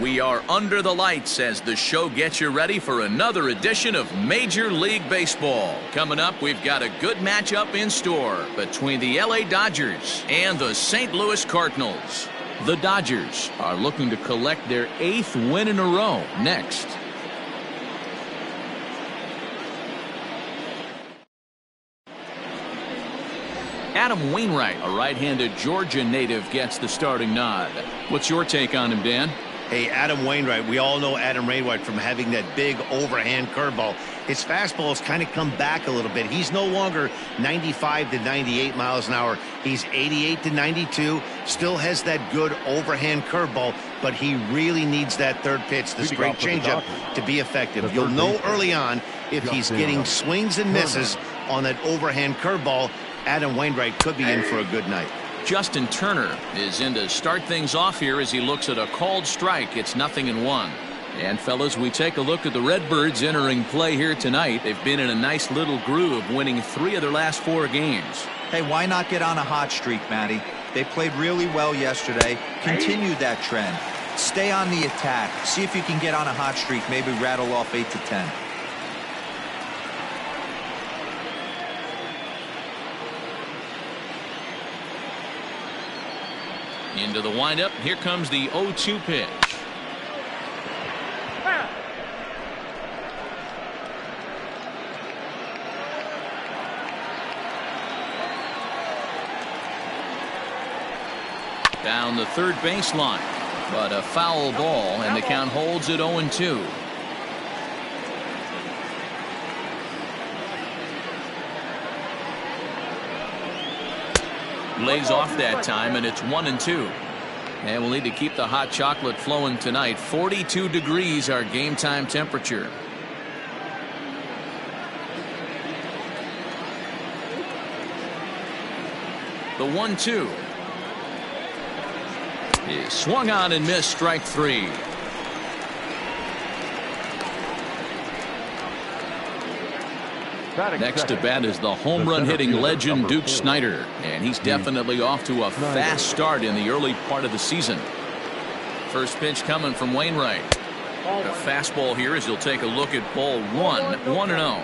We are under the lights as the show gets you ready for another edition of Major League Baseball. Coming up, we've got a good matchup in store between the LA Dodgers and the St. Louis Cardinals. The Dodgers are looking to collect their 8th win in a row next. Adam Wainwright, a right-handed Georgia native, gets the starting nod. What's your take on him, Dan? Hey, Adam Wainwright, we all know Adam Wainwright from having that big overhand curveball. His fastball has kind of come back a little bit. He's no longer 95 to 98 miles an hour. He's 88 to 92, still has that good overhand curveball, but he really needs that third pitch, the straight changeup, to be effective. You'll know early on if he's getting swings and misses on that overhand curveball. Adam Wainwright could be in for a good night. Justin Turner is in to start things off here as he looks at a called strike. It's 0-1. And fellas, we take a look at the Redbirds entering play here tonight. They've been in a nice little groove, winning 3 of their last 4 games. Hey, why not get on a hot streak, Matty? They played really well yesterday. Continue that trend. Stay on the attack. See if you can get on a hot streak. Maybe rattle off 8 to 10. Into the windup. Here comes the 0-2 pitch. Down the third baseline, but a foul ball, and the count holds at 0-2. Lays off that time, and it's 1-2. And we'll need to keep the hot chocolate flowing tonight. 42 degrees our game time temperature. The 1-2 is swung on and missed. Strike 3. Next to bat is the home run hitting legend Duke Snider, and he's definitely off to a fast start in the early part of the season. First pitch coming from Wainwright. A fastball here as he'll take a look at ball 1-0.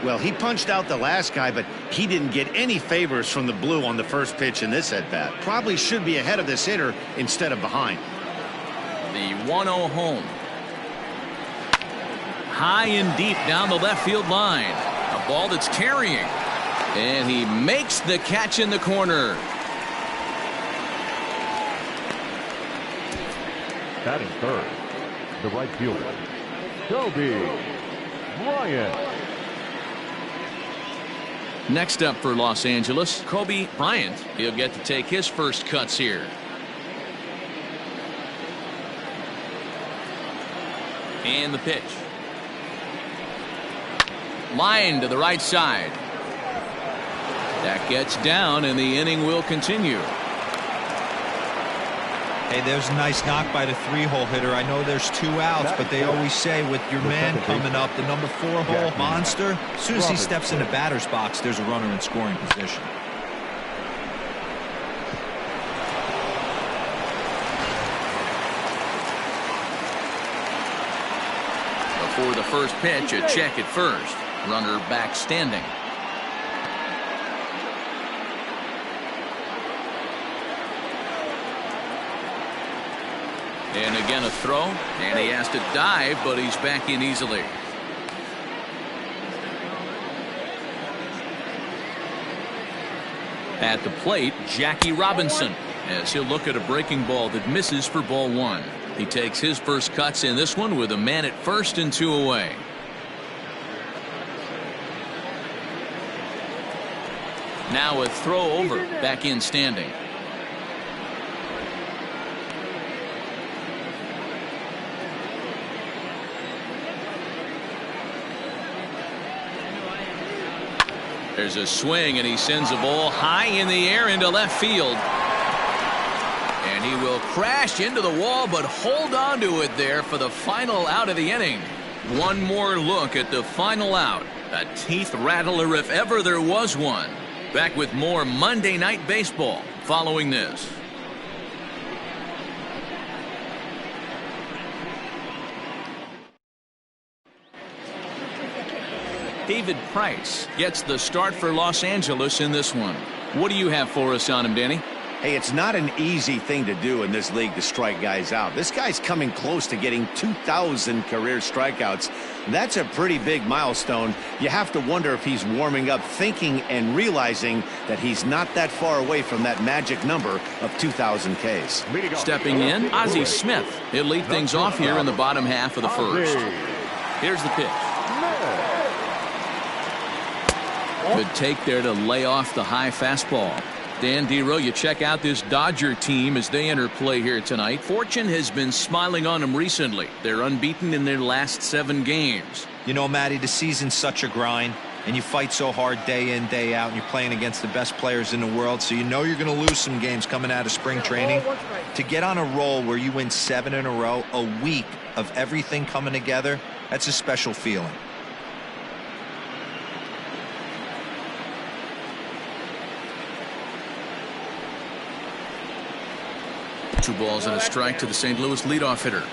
Well, he punched out the last guy, but he didn't get any favors from the blue on the first pitch in this at bat. Probably should be ahead of this hitter instead of behind. The 1-0 home. High and deep down the left field line. A ball that's carrying. And he makes the catch in the corner. Batting third, the right fielder, Kobe Bryant. Next up for Los Angeles, Kobe Bryant. He'll get to take his first cuts here. And the pitch. Line to the right side. That gets down, and the inning will continue. Hey, there's a nice knock by the 3-hole hitter. I know there's 2 outs, but they always say with your man coming up, the number 4-hole monster, as soon as he steps in the batter's box, there's a runner in scoring position. Before the first pitch, a check at first. Runner back standing. And again a throw, and he has to dive, but he's back in easily. At the plate, Jackie Robinson, as he'll look at a breaking ball that misses for ball 1. He takes his first cuts in this one with a man at first and 2 away. Now a throw over, back in standing. There's a swing, and he sends a ball high in the air into left field. And he will crash into the wall, but hold on to it there for the final out of the inning. One more look at the final out. A teeth rattler if ever there was one. Back with more Monday Night Baseball following this. David Price gets the start for Los Angeles in this one. What do you have for us on him, Danny? Hey, it's not an easy thing to do in this league to strike guys out. This guy's coming close to getting 2,000 career strikeouts. That's a pretty big milestone. You have to wonder if he's warming up, thinking and realizing that he's not that far away from that magic number of 2,000 Ks. Stepping in, Ozzie Smith. He'll lead things off here in the bottom half of the first. Here's the pitch. Good take there to lay off the high fastball. Dan Dero, you check out this Dodger team as they enter play here tonight. Fortune has been smiling on them recently. They're unbeaten in their last 7 games. You know, Matty, the season's such a grind, and you fight so hard day in, day out, and you're playing against the best players in the world, so you know you're going to lose some games coming out of spring training. To get on a roll where you win 7 in a row, a week of everything coming together, that's a special feeling. Two balls and a strike to the St. Louis leadoff hitter.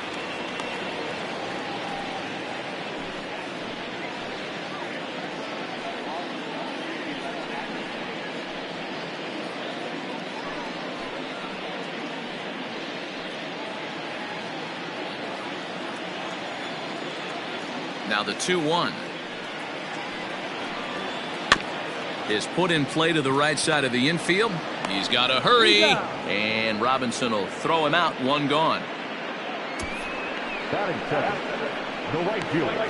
Now the 2-1 is put in play to the right side of the infield. He's got to hurry, and Robinson will throw him out. 1 gone. Batting second, the right fielder,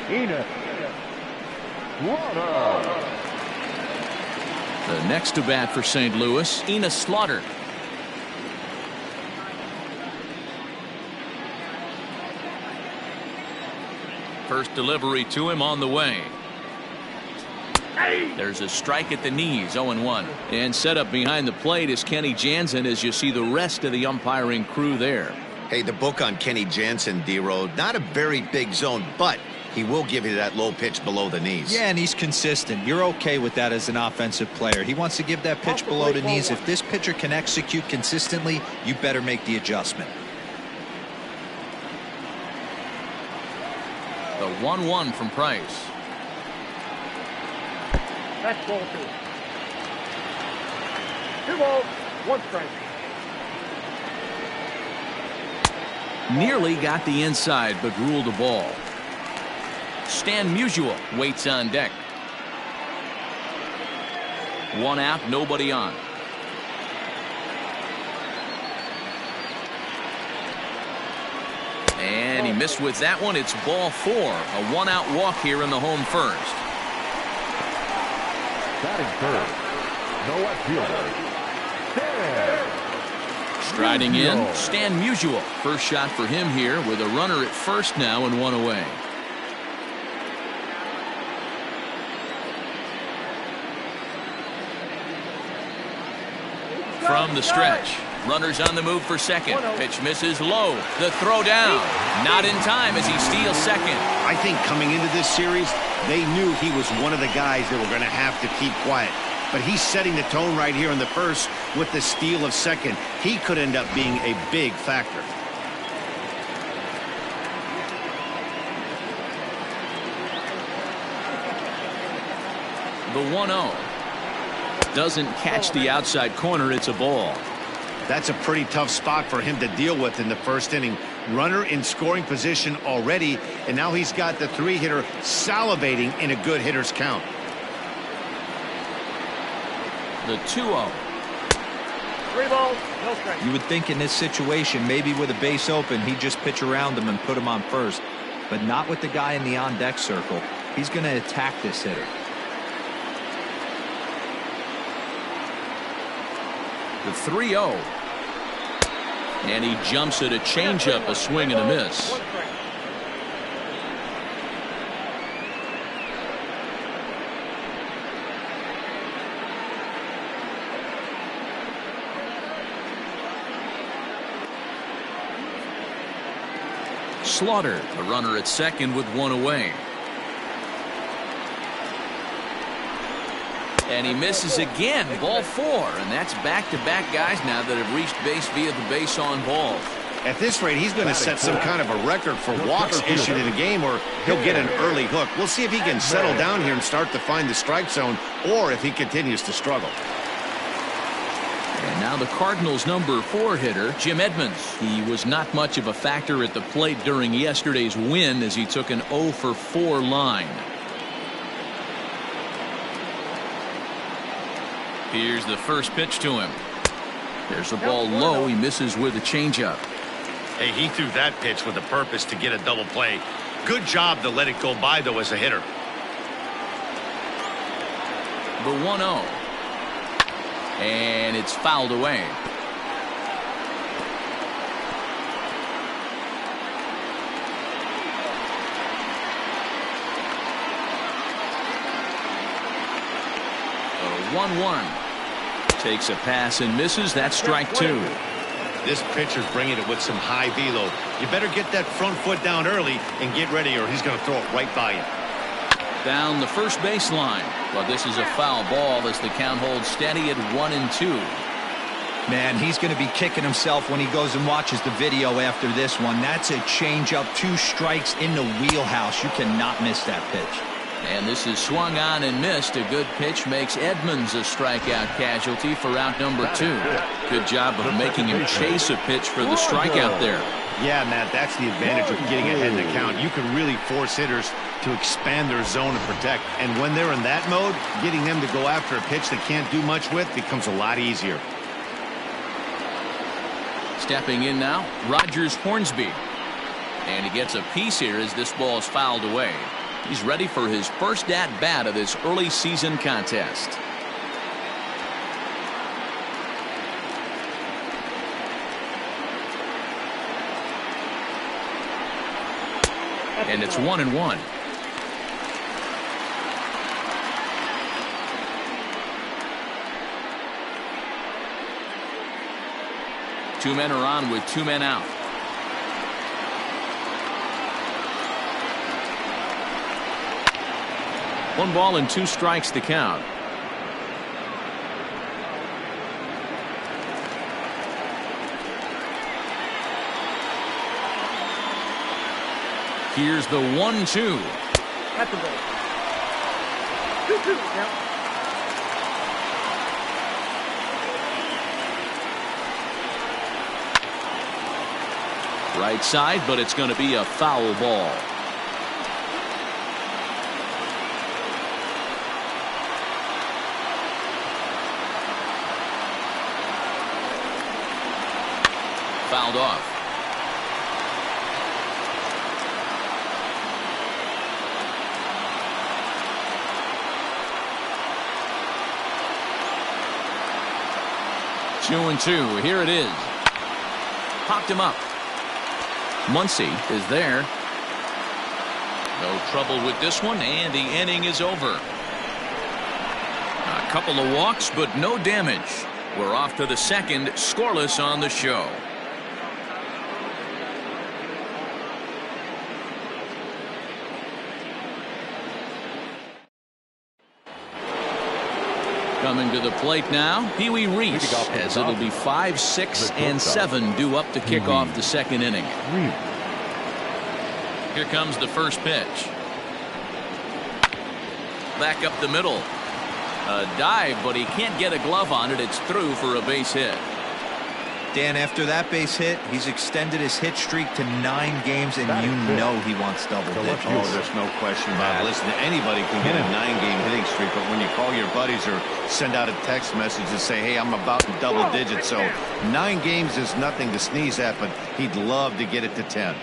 Enos Slaughter. The next to bat for St. Louis, Enos Slaughter. First delivery to him on the way. There's a strike at the knees, 0-1. And set up behind the plate is Kenny Jansen as you see the rest of the umpiring crew there. Hey, the book on Kenny Jansen, D-Row, not a very big zone, but he will give you that low pitch below the knees. Yeah, and he's consistent. You're okay with that as an offensive player. He wants to give that pitch below the knees. If this pitcher can execute consistently, you better make the adjustment. The 1-1 from Price. That's ball 2. 2 balls, 1 strike. Nearly got the inside, but ruled a ball. Stan Musial waits on deck. 1 out, nobody on. And he missed with that one. It's ball 4. A 1-out walk here in the home first. Batting third, the left fielder, Stan Striding in, Stan Musial. First shot for him here with a runner at first now and 1 away. From the stretch, runners on the move for second. Pitch misses low. The throw down. Not in time as he steals second. I think coming into this series, they knew he was one of the guys that were going to have to keep quiet. But he's setting the tone right here in the first with the steal of second. He could end up being a big factor. The 1-0 doesn't catch the outside corner. It's a ball. That's a pretty tough spot for him to deal with in the first inning. Runner in scoring position already, and now he's got the 3-hitter salivating in a good hitter's count. The 2-0. 3 balls, no strike. You would think in this situation, maybe with a base open, he'd just pitch around him and put him on first. But not with the guy in the on-deck circle. He's going to attack this hitter. The 3-0. And he jumps at a changeup, a swing and a miss. 1 strike. Slaughter, a runner at second with 1 away. And he misses again, ball 4, and that's back-to-back guys now that have reached base via the base on balls. At this rate, he's going to set some kind of a record for walks issued in a game, or he'll get an early hook. We'll see if he can settle down here and start to find the strike zone, or if he continues to struggle. And now the Cardinals' number 4 hitter, Jim Edmonds. He was not much of a factor at the plate during yesterday's win as he took an 0 for 4 line. Here's the first pitch to him. There's the ball low. He misses with a changeup. Hey, he threw that pitch with a purpose to get a double play. Good job to let it go by, though, as a hitter. The 1-0. And it's fouled away. The 1-1. Takes a pass and misses. That's strike 2. This pitcher's bringing it with some high velo. You better get that front foot down early and get ready, or he's going to throw it right by you. Down the first baseline. Well, this is a foul ball as the count holds steady at 1-2. Man, he's going to be kicking himself when he goes and watches the video after this one. That's a changeup, 2 strikes in the wheelhouse. You cannot miss that pitch. And this is swung on and missed. A good pitch makes Edmonds a strikeout casualty for out number 2. Good job of making him chase a pitch for the strikeout there. Yeah, Matt, that's the advantage of getting ahead in the count. You can really force hitters to expand their zone and protect. And when they're in that mode, getting them to go after a pitch they can't do much with becomes a lot easier. Stepping in now, Rogers Hornsby. And he gets a piece here as this ball is fouled away. He's ready for his first at-bat of this early season contest. And it's 1-1. Two men are on with 2 men out. One ball and 2 strikes to count. Here's the 1-2. At the ball. 2-2 now. Right side, but it's going to be a foul ball. Fouled off. Two and 2. Here it is. Popped him up. Muncy is there. No trouble with this one, and the inning is over. A couple of walks, but no damage. We're off to the second, scoreless on the show. Coming to the plate now, Pee Wee Reese, as it'll be 5, 6, and 7 due up to kick off the second inning. Here comes the first pitch. Back up the middle. A dive, but he can't get a glove on it. It's through for a base hit. Dan, after that base hit, he's extended his hit streak to 9 games, and you know he wants double digits. Oh, there's no question about it. Listen, anybody can get a 9-game hitting streak, but when you call your buddies or send out a text message and say, hey, I'm about in double digits, so 9 games is nothing to sneeze at, but he'd love to get it to 10.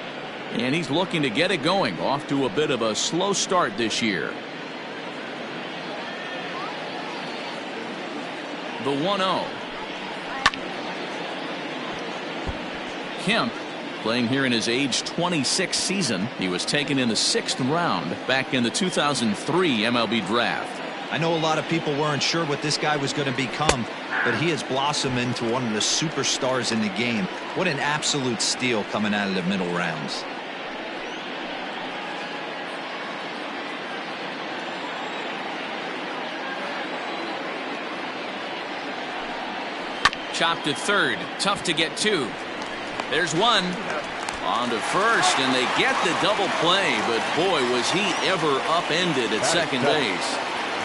And he's looking to get it going, off to a bit of a slow start this year. The 1-0. Kemp playing here in his age 26 season. He was taken in the 6th round back in the 2003 MLB draft. I know a lot of people weren't sure what this guy was going to become, but he has blossomed into one of the superstars in the game. What an absolute steal coming out of the middle rounds. Chopped to third. Tough to get to. There's one. On to first, and they get the double play, but boy, was he ever upended at second base.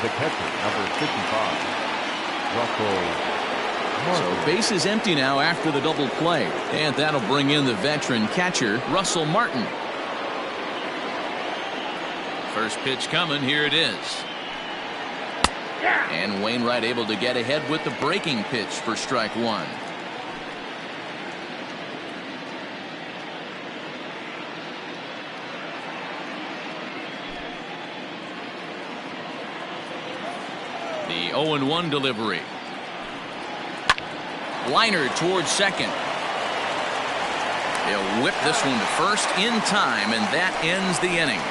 The catcher, number 55, Russell. So base is empty now after the double play, and that'll bring in the veteran catcher, Russell Martin. First pitch coming, here it is. And Wainwright able to get ahead with the breaking pitch for strike one. The 0-1 delivery. Liner towards second. They'll whip this one to first in time, and that ends the inning.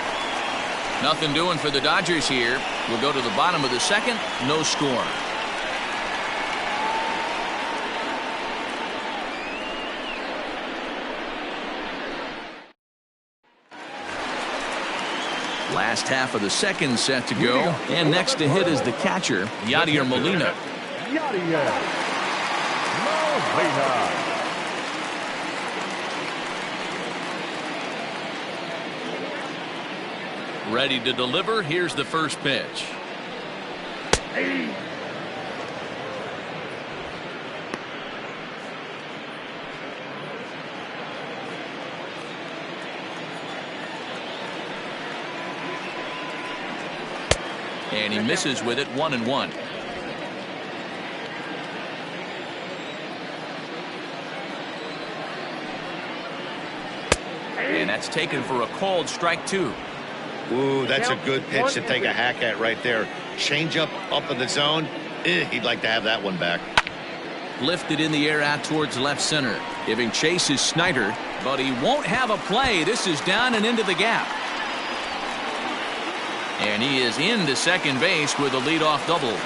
Nothing doing for the Dodgers here. We'll go to the bottom of the second. No score. Last half of the second set to go, and next to hit is the catcher, Yadier Molina. Yadier Molina. Ready to deliver. Here's the first pitch. And he misses with it, 1-1. And that's taken for a called strike two. Ooh, that's a good pitch to take a hack at right there. Change up in the zone. He'd like to have that one back. Lifted in the air out towards left center. Giving chase is Snyder, but he won't have a play. This is down and into the gap. And he is into second base with a leadoff double.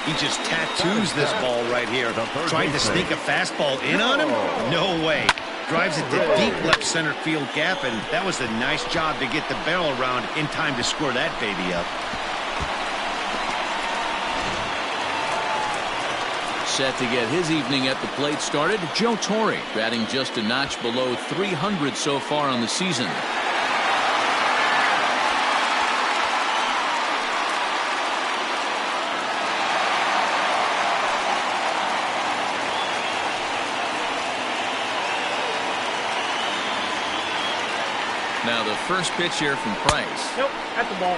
He just tattoos this ball right here. Trying to sneak a fastball in on him? No way. Drives it to deep left center field gap, and that was a nice job to get the barrel around in time to score that baby up. Set to get his evening at the plate started, Joe Torre, batting just a notch below 300 so far on the season. Now the first pitch here from Price. Nope, at the ball.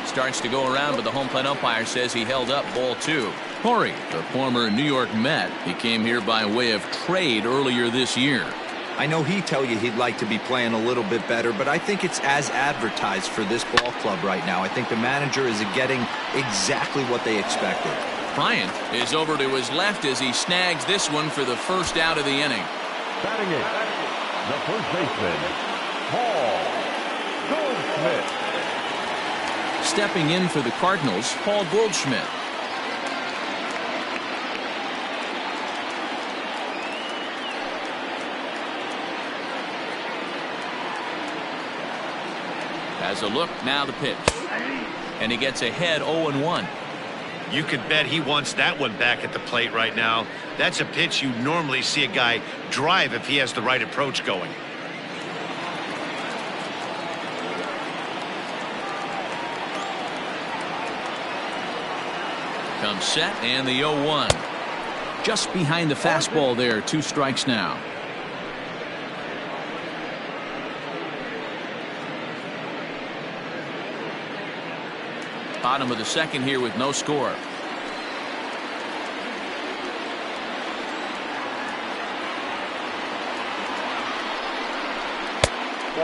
Starts to go around, but the home plate umpire says he held up, ball two. Torre, the former New York Met, he came here by way of trade earlier this year. I know he'd tell you he'd like to be playing a little bit better, but I think it's as advertised for this ball club right now. I think the manager is getting exactly what they expected. Bryant is over to his left as he snags this one for the first out of the inning. Batting it, the first baseman, Paul Goldschmidt. Stepping in for the Cardinals, Paul Goldschmidt. Has a look, now the pitch. And he gets ahead 0-1. You could bet he wants that one back at the plate right now. That's a pitch you normally see a guy drive if he has the right approach going. Comes set and the 0-1. Just behind the fastball there, 2 strikes now. Bottom of the second here with no score.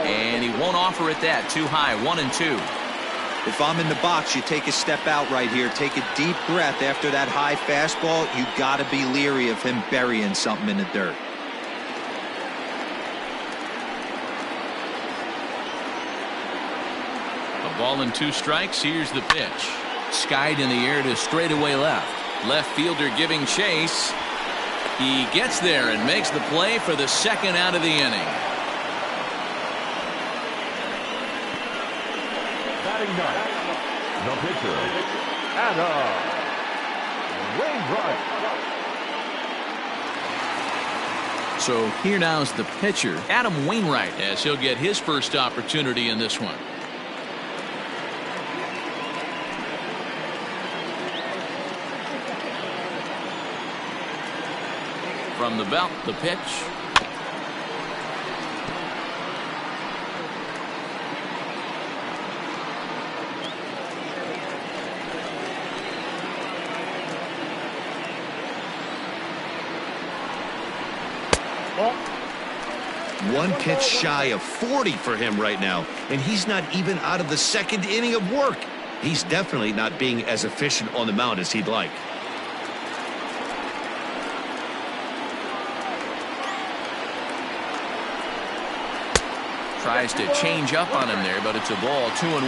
And he won't offer it that. Too high. 1-2. If I'm in the box, you take a step out right here. Take a deep breath after that high fastball. You got to be leery of him burying something in the dirt. A ball and 2 strikes. Here's the pitch. Skied in the air to straightaway left. Left fielder giving chase. He gets there and makes the play for the second out of the inning. Batting 99, the pitcher, Adam Wainwright. So here now is the pitcher, Adam Wainwright, as he'll get his first opportunity in this one. From the belt, the pitch. One pitch shy of 40 for him right now, and he's not even out of the second inning of work. He's definitely not being as efficient on the mound as he'd like. Tries to change up on him there, but it's a ball, 2-1.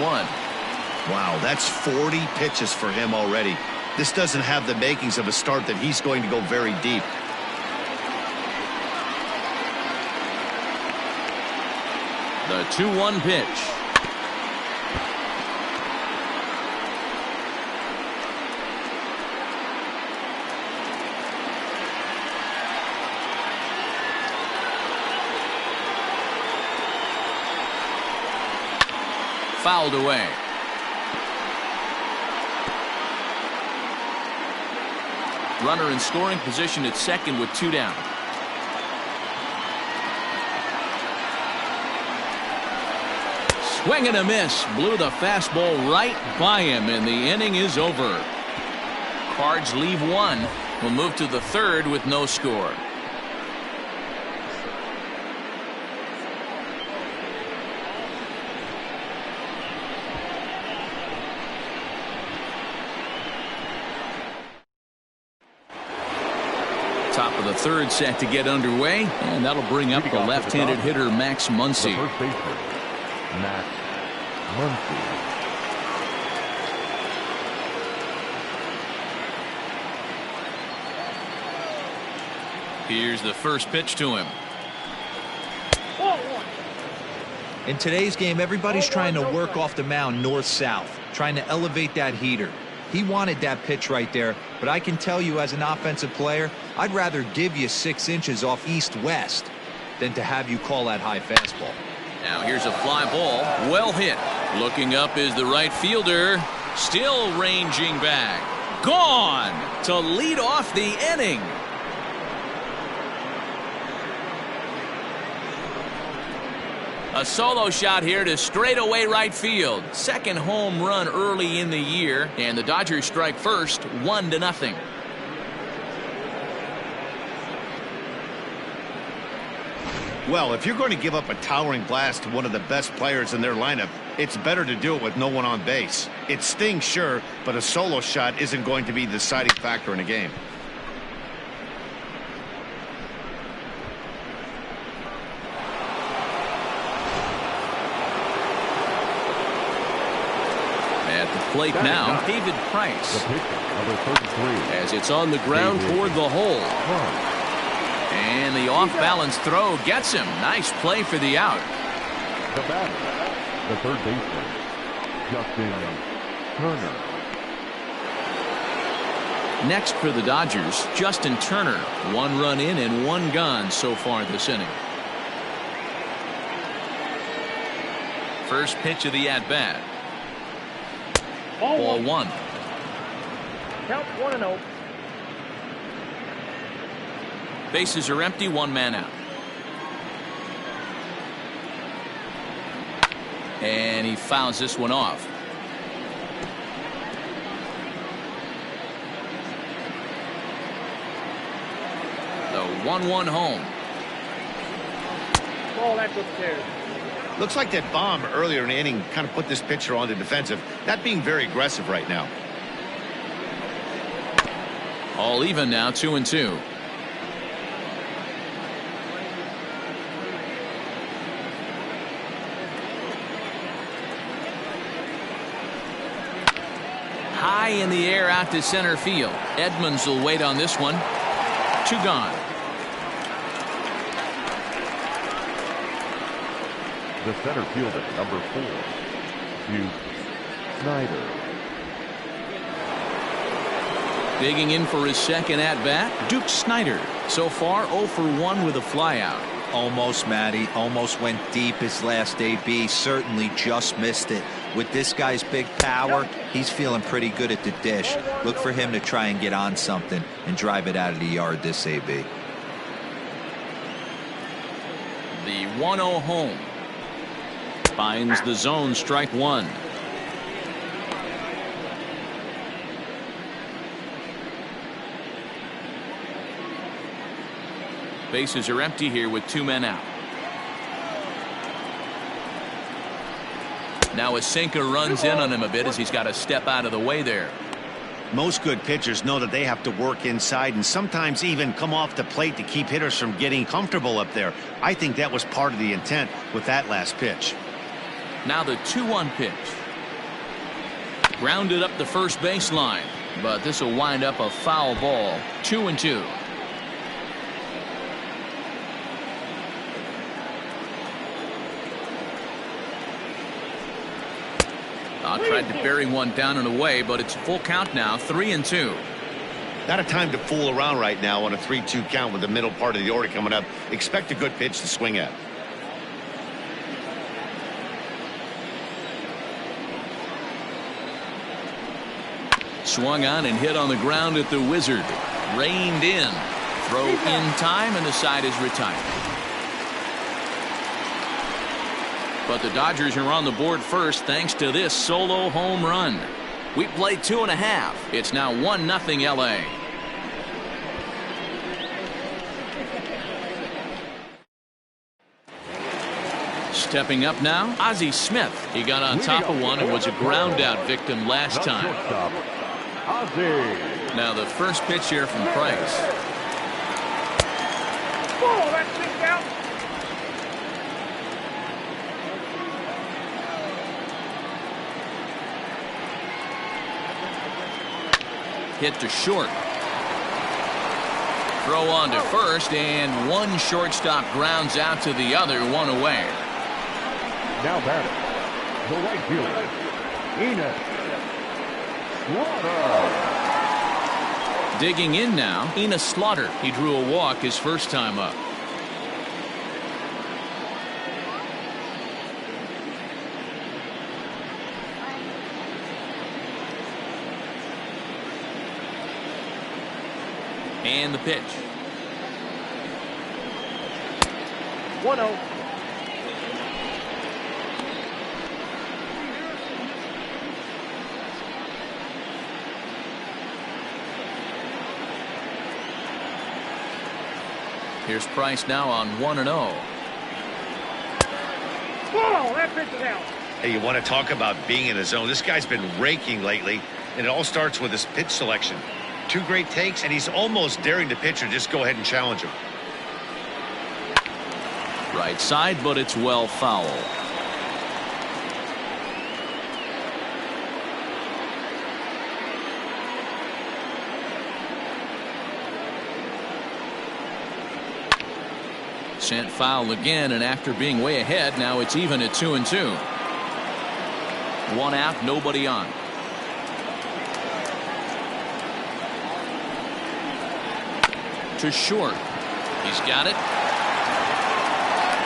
Wow, that's 40 pitches for him already. This doesn't have the makings of a start that he's going to go very deep. The 2-1 pitch. Fouled away. Runner in scoring position at second with 2 down. Swing and a miss. Blew the fastball right by him, and the inning is over. Cards leave 1. We'll move to the 3rd with no score. Top of the 3rd set to get underway, and that'll bring up the left-handed hitter Max Muncy. The first baseman, Max Muncy. Here's the first pitch to him. In today's game, everybody's trying to work off the mound north-south, trying to elevate that heater. He wanted that pitch right there, but I can tell you as an offensive player, I'd rather give you 6 inches off east-west than to have you call that high fastball. Now here's a fly ball, well hit. Looking up is the right fielder, still ranging back. Gone to lead off the inning. A solo shot here to straightaway right field. Second home run early in the year, and the Dodgers strike first, 1-0. Well, if you're going to give up a towering blast to one of the best players in their lineup, it's better to do it with no one on base. It stings, sure, but a solo shot isn't going to be the deciding factor in a game. At the plate now, David Price. The pitcher, number 33. As it's on the ground toward the hole. And the off-balance throw gets him. Nice play for the out. The batter, the third baseman, Justin Turner. Next for the Dodgers, Justin Turner. 1 run in and 1 gone so far this inning. First pitch of the at-bat. Ball 1. Count 1-0. Bases are empty, 1 man out. And he fouls this one off. The 1-1 home. Ball that's upstairs. Looks like that bomb earlier in the inning kind of put this pitcher on the defensive, not being very aggressive right now. All even now, 2-2. High in the air out to center field. Edmonds will wait on this one. 2 gone. The center fielder, number 4, Hugh Snyder. Digging in for his second at-bat, Duke Snyder. So far, 0 for 1 with a flyout. Almost, Matty. Almost went deep his last AB. Certainly just missed it. With this guy's big power, he's feeling pretty good at the dish. Look for him to try and get on something and drive it out of the yard this AB. The 1-0 home. Finds the zone, strike one. Bases are empty here with 2 men out. Now a sinker runs in on him a bit as he's got to step out of the way there. Most good pitchers know that they have to work inside and sometimes even come off the plate to keep hitters from getting comfortable up there. I think that was part of the intent with that last pitch. Now the 2-1 pitch. Grounded up the first baseline, but this will wind up a foul ball. 2-2. Tried to bury one down and away, but it's a full count now. 3-2. Not a time to fool around right now on a 3-2 count with the middle part of the order coming up. Expect a good pitch to swing at. Swung on and hit on the ground at the Wizard. Reined in. Throw in time, and the side is retired. But the Dodgers are on the board first thanks to this solo home run. We play 2.5. It's now 1-0 LA. Stepping up now, Ozzie Smith. He got on top of one and was a ground out victim last time. Now the first pitch here from Price. Oh, that's kicked out. Hit to short. Throw on to first, and one shortstop grounds out to the other, one away. Now batting, the right fielder, Enos Slaughter. Digging in now, Enos Slaughter. He drew a walk his first time up. And the pitch. 1-0. Here's Price now on 1-0. Whoa, that pitch is out. Hey, you want to talk about being in a zone? This guy's been raking lately, and it all starts with his pitch selection. 2 great takes, and he's almost daring the pitcher just go ahead and challenge him. Right side, but it's well foul. Sent foul again, and after being way ahead, now it's even at 2-2. 1 out, nobody on. To short. He's got it.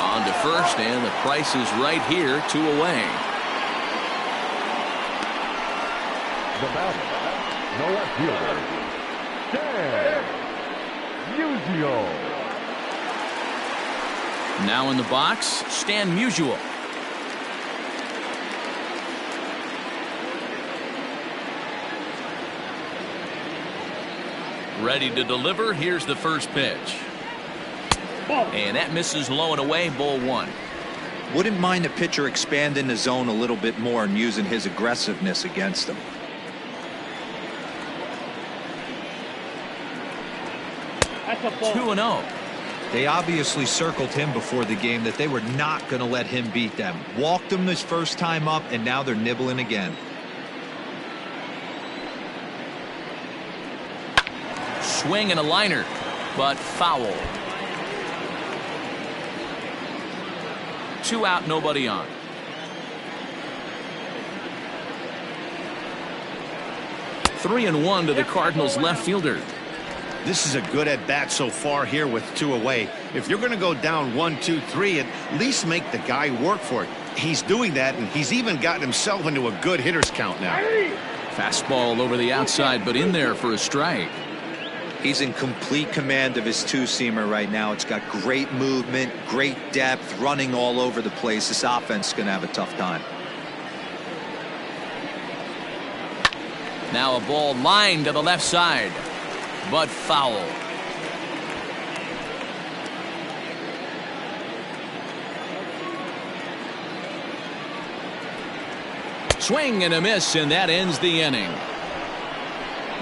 On to first, and the Price is right here, 2 away. The batter, the left fielder, Stan Musial. Now in the box, Stan Musial. Ready to deliver. Here's the first pitch. And that misses low and away, ball 1. Wouldn't mind the pitcher expanding the zone a little bit more and using his aggressiveness against him. That's a ball. 2-0. They obviously circled him before the game that they were not going to let him beat them. Walked him his first time up, and now they're nibbling again. Swing and a liner, but foul. 2 out, nobody on. 3-1 to the Cardinals left fielder. This is a good at bat so far here with 2 away. If you're going to go down 1, 2, 3, at least make the guy work for it. He's doing that, and he's even gotten himself into a good hitter's count now. Fastball over the outside, but in there for a strike. He's in complete command of his two-seamer right now. It's got great movement, great depth, running all over the place. This offense is going to have a tough time. Now a ball lined to the left side, but foul. Swing and a miss, and that ends the inning.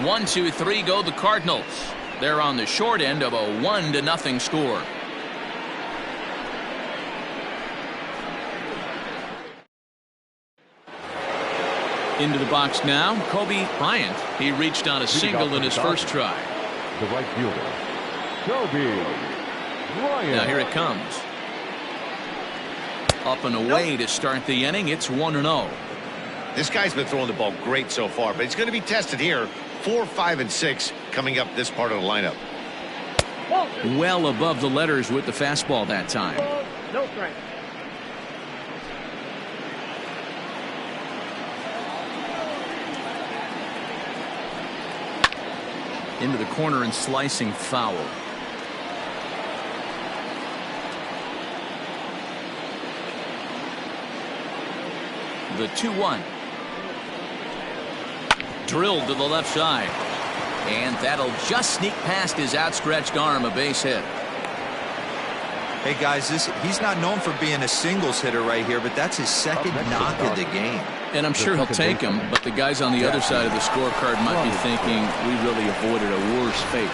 1, 2, 3 go the Cardinals. They're on the short end of a 1-0 score. Into the box now, Kobe Bryant. He reached on a single in his first try. The right fielder, Kobe Bryant. Now here it comes. Up and away to start the inning. It's 1-0. This guy's been throwing the ball great so far, but he's going to be tested here. 4, 5, and 6 coming up this part of the lineup. Well above the letters with the fastball that time. No strike. Into the corner and slicing foul. The 2-1. Drilled to the left side. And that'll just sneak past his outstretched arm, a base hit. Hey guys, he's not known for being a singles hitter right here, but that's his second knock of the game. And I'm sure he'll take him, but the guys on the other side of the scorecard might be thinking we really avoided a worse fate.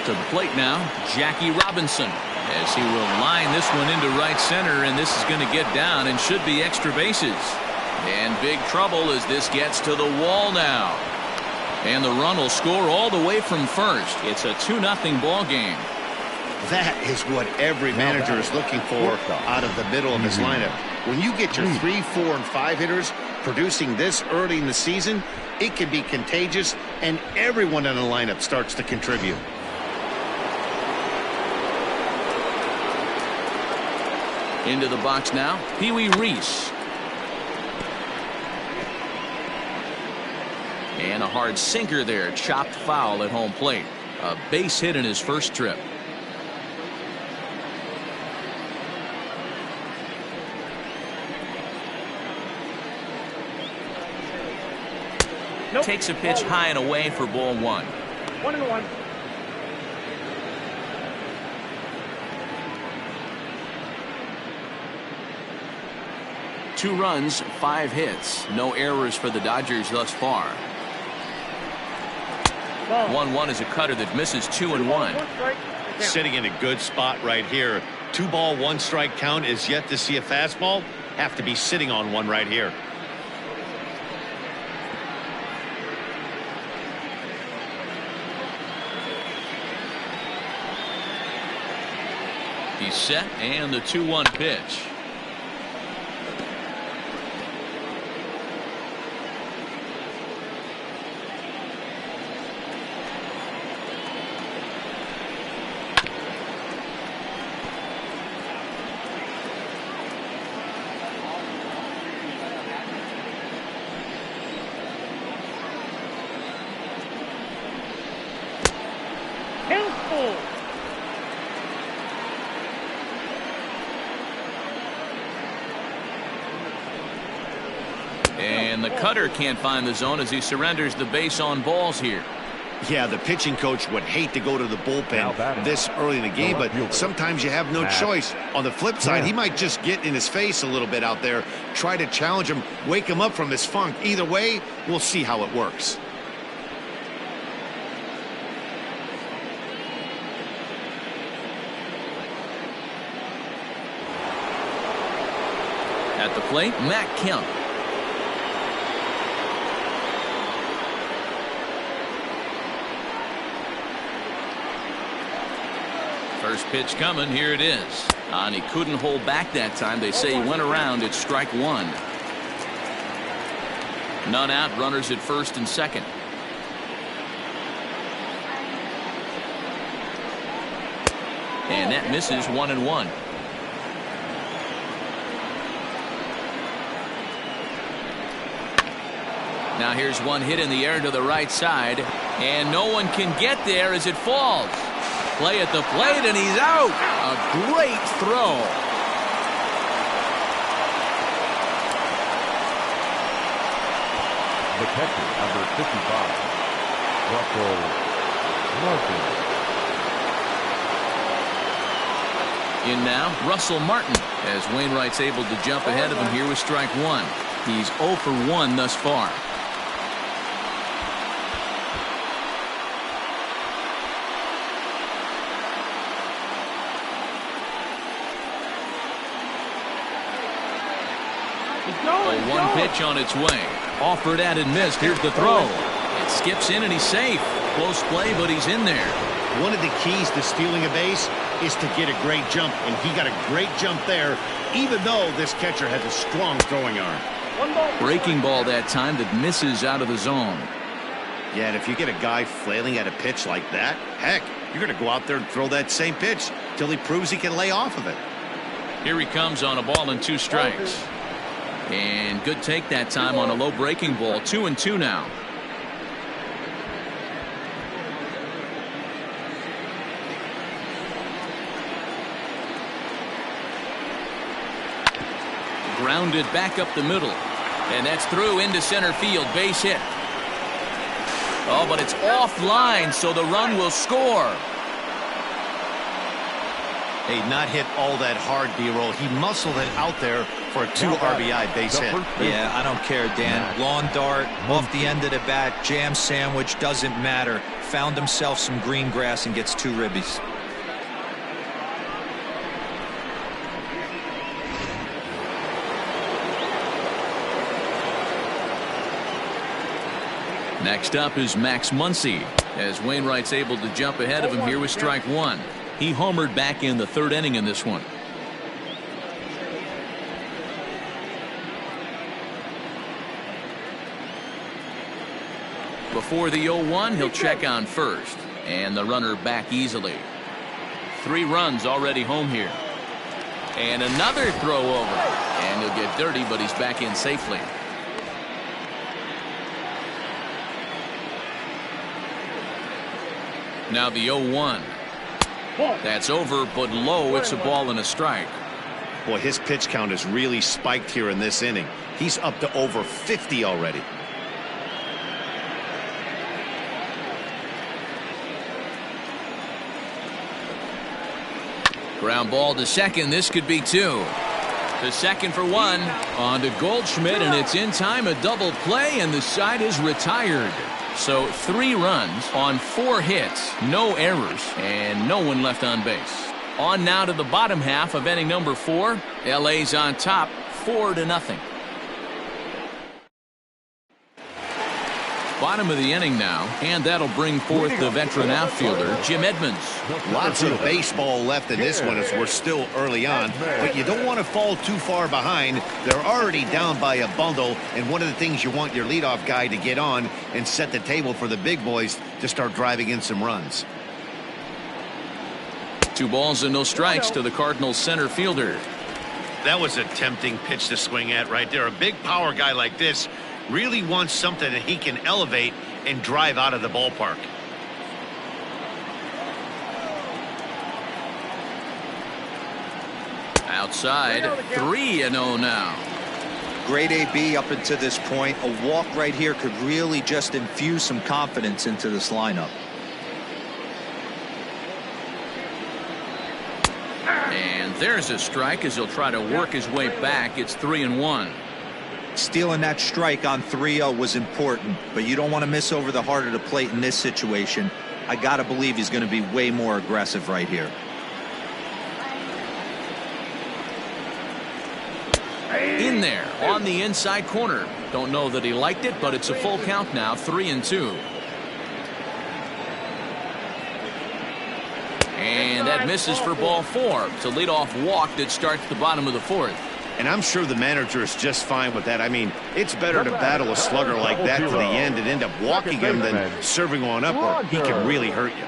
To the plate now, Jackie Robinson, as he will line this one into right center, and this is going to get down and should be extra bases. And big trouble as this gets to the wall now. And the run will score all the way from first. It's a 2-0 ball game. That is what every manager is looking for out of the middle of his lineup. When you get your 3, 4, and 5 hitters producing this early in the season, it can be contagious, and everyone in the lineup starts to contribute. Into the box now, Pee Wee Reese. And a hard sinker there, chopped foul at home plate. A base hit in his first trip. Nope. Takes a pitch high and away for ball 1. 1-1. Two runs, 5 hits. No errors for the Dodgers thus far. 1-1 is a cutter that misses 2-1. Sitting in a good spot right here. 2-ball, 1-strike count is yet to see a fastball. Have to be sitting on one right here. He's set, and the 2-1 pitch. And the cutter can't find the zone as he surrenders the base on balls here. Yeah, the pitching coach would hate to go to the bullpen this early in the game, but sometimes you have no choice. On the flip side, he might just get in his face a little bit out there, try to challenge him, wake him up from his funk. Either way, we'll see how it works. At the plate, Matt Kemp. First pitch coming. Here it is. And he couldn't hold back that time. They say he went around. It's strike one. None out. Runners at first and second. And that misses. 1-1. Now here's one hit in the air to the right side, and no one can get there as it falls. Play at the plate, and he's out. A great throw. The catcher, number 55, Russell Martin. In now, Russell Martin, as Wainwright's able to jump ahead of him here with strike one. He's 0 for 1 thus far. A one pitch on its way. Offered at and missed. Here's the throw. It skips in and he's safe. Close play, but he's in there. One of the keys to stealing a base is to get a great jump, and he got a great jump there, even though this catcher has a strong throwing arm. Breaking ball that time that misses out of the zone. Yeah, and if you get a guy flailing at a pitch like that, heck, you're going to go out there and throw that same pitch till he proves he can lay off of it. Here he comes on a ball and 2 strikes. And good take that time on a low breaking ball. 2-2 now. Grounded back up the middle. And that's through into center field. Base hit. Oh, but it's offline, so the run will score. Hey, not hit all that hard, B-roll. He muscled it out there for a 2 RBI base hit. Yeah, I don't care, Dan. Lawn dart, off the end of the bat, jam sandwich, doesn't matter. Found himself some green grass and gets 2 ribbies. Next up is Max Muncy, as Wainwright's able to jump ahead of him here with strike one. He homered back in the 3rd inning in this one. Before the 0-1, he'll check on first, and the runner back easily. 3 runs already home here. And another throw over, and he'll get dirty, but he's back in safely. Now the 0-1. That's over, but low. It's a ball and a strike. Boy, his pitch count is really spiked here in this inning. He's up to over 50 already. Ground ball to second. This could be 2. To second for 1. On to Goldschmidt, and it's in time. A double play, and the side is retired. So 3 runs on 4 hits, no errors, and no one left on base. On now to the bottom half of inning number 4. LA's on top, 4-0. Bottom of the inning now, and that'll bring forth the veteran outfielder, Jim Edmonds. Lots of baseball left in this one as we're still early on, but you don't want to fall too far behind. They're already down by a bundle, and one of the things you want your leadoff guy to get on and set the table for the big boys to start driving in some runs. 2 balls and no strikes to the Cardinals center fielder. That was a tempting pitch to swing at right there. A big power guy like this really wants something that he can elevate and drive out of the ballpark. Outside, 3-0 now. Great AB up until this point. A walk right here could really just infuse some confidence into this lineup. And there's a strike as he'll try to work his way back. It's 3-1. Stealing that strike on 3-0 was important, but you don't want to miss over the heart of the plate in this situation. I got to believe he's going to be way more aggressive right here. In there on the inside corner. Don't know that he liked it, but it's a full count now. 3-2. And that misses for ball 4. It's a leadoff walk that starts the bottom of the 4th. And I'm sure the manager is just fine with that. I mean, it's better to battle a slugger like that to the end and end up walking him than serving one up, or he can really hurt you.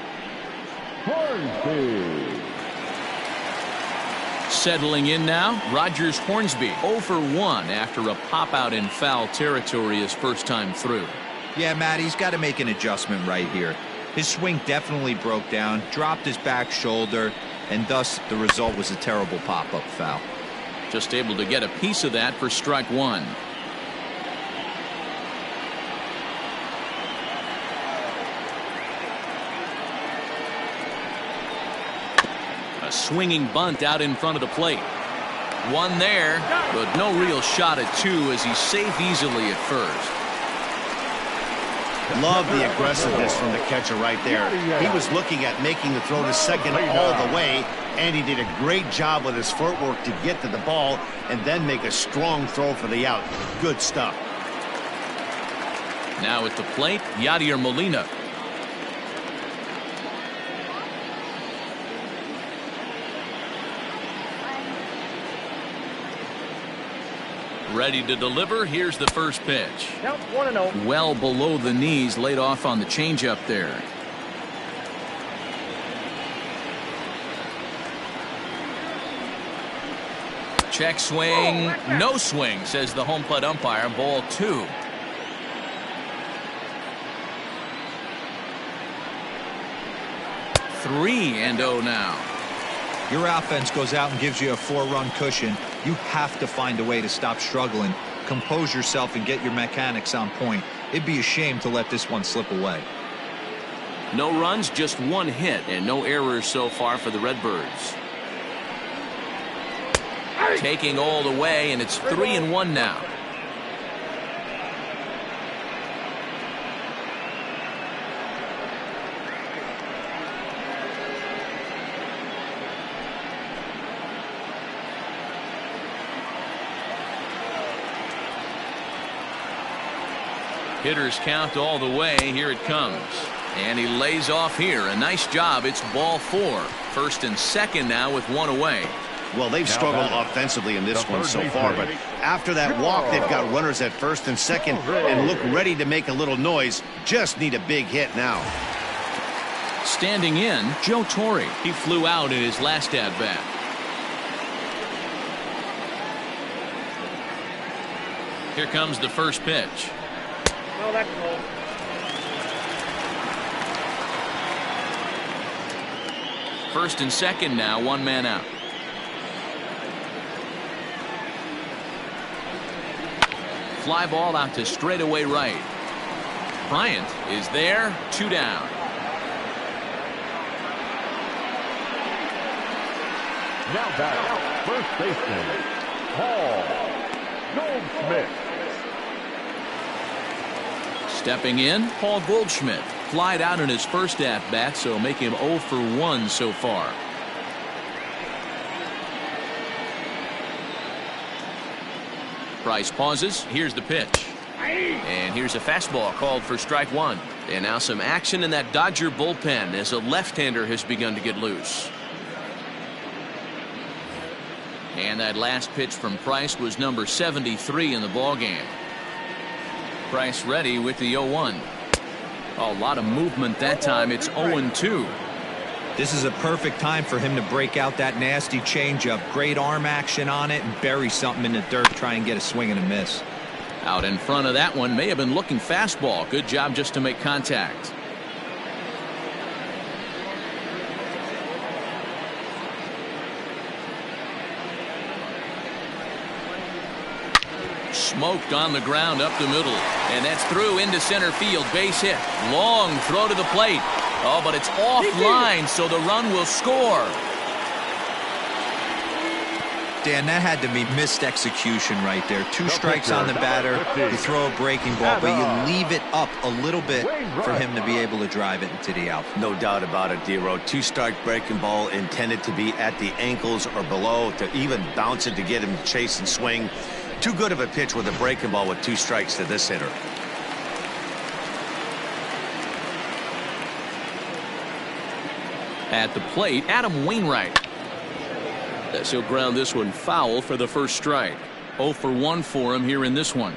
Settling in now, Rogers Hornsby 0 for 1 after a pop out in foul territory his first time through. Yeah, Matt, he's got to make an adjustment right here. His swing definitely broke down, dropped his back shoulder, and thus the result was a terrible pop-up foul. Just able to get a piece of that for strike 1. A swinging bunt out in front of the plate. One there, but no real shot at 2 as he's safe easily at first. Love the aggressiveness from the catcher right there. He was looking at making the throw to second all the way, and he did a great job with his footwork to get to the ball and then make a strong throw for the out. Good stuff. Now at the plate, Yadier Molina. Ready to deliver. Here's the first pitch. Count 1-0. Well below the knees, laid off on the changeup there. Check swing. No swing, says the home plate umpire. Ball 2. Three and 0 now. Your offense goes out and gives you a 4-run cushion. You have to find a way to stop struggling, compose yourself, and get your mechanics on point. It'd be a shame to let this one slip away. No runs, just 1 hit, and no errors so far for the Redbirds. Taking all the way, and it's 3-1 now. Hitters count all the way. Here it comes. And he lays off here. A nice job. It's ball 4. First and second now with 1 away. Well, they've struggled offensively in this one so far, but after that walk, they've got runners at first and second and look ready to make a little noise. Just need a big hit now. Standing in, Joe Torre. He flew out in his last at-bat. Here comes the first pitch. No, that's cool. First and second now, 1 man out. Fly ball out to straightaway right. Bryant is there, 2 down. Now back, first baseman, Paul Goldschmidt. Stepping in, Paul Goldschmidt. Flied out in his first at-bat, so make him 0 for 1 so far. Price pauses. Here's the pitch. And here's a fastball called for strike 1. And now some action in that Dodger bullpen as a left-hander has begun to get loose. And that last pitch from Price was number 73 in the ballgame. Price ready with the 0-1. A lot of movement that time. It's 0-2. This is a perfect time for him to break out that nasty changeup. Great arm action on it and bury something in the dirt. Try and get a swing and a miss. Out in front of that one, may have been looking fastball. Good job just to make contact. Smoked on the ground up the middle, and that's through into center field. Base hit. Long throw to the plate. Oh, but it's offline, so the run will score. Dan, that had to be missed execution right there. 2 strikes on the batter. You throw a breaking ball, but you leave it up a little bit for him to be able to drive it into the outfield. No doubt about it, D-Row. 2-strike breaking ball intended to be at the ankles or below, to even bounce it to get him to chase and swing. Too good of a pitch with a breaking ball with 2 strikes to this hitter. At the plate, Adam Wainwright. As he'll ground this one foul for the first strike. 0 for 1 for him here in this one.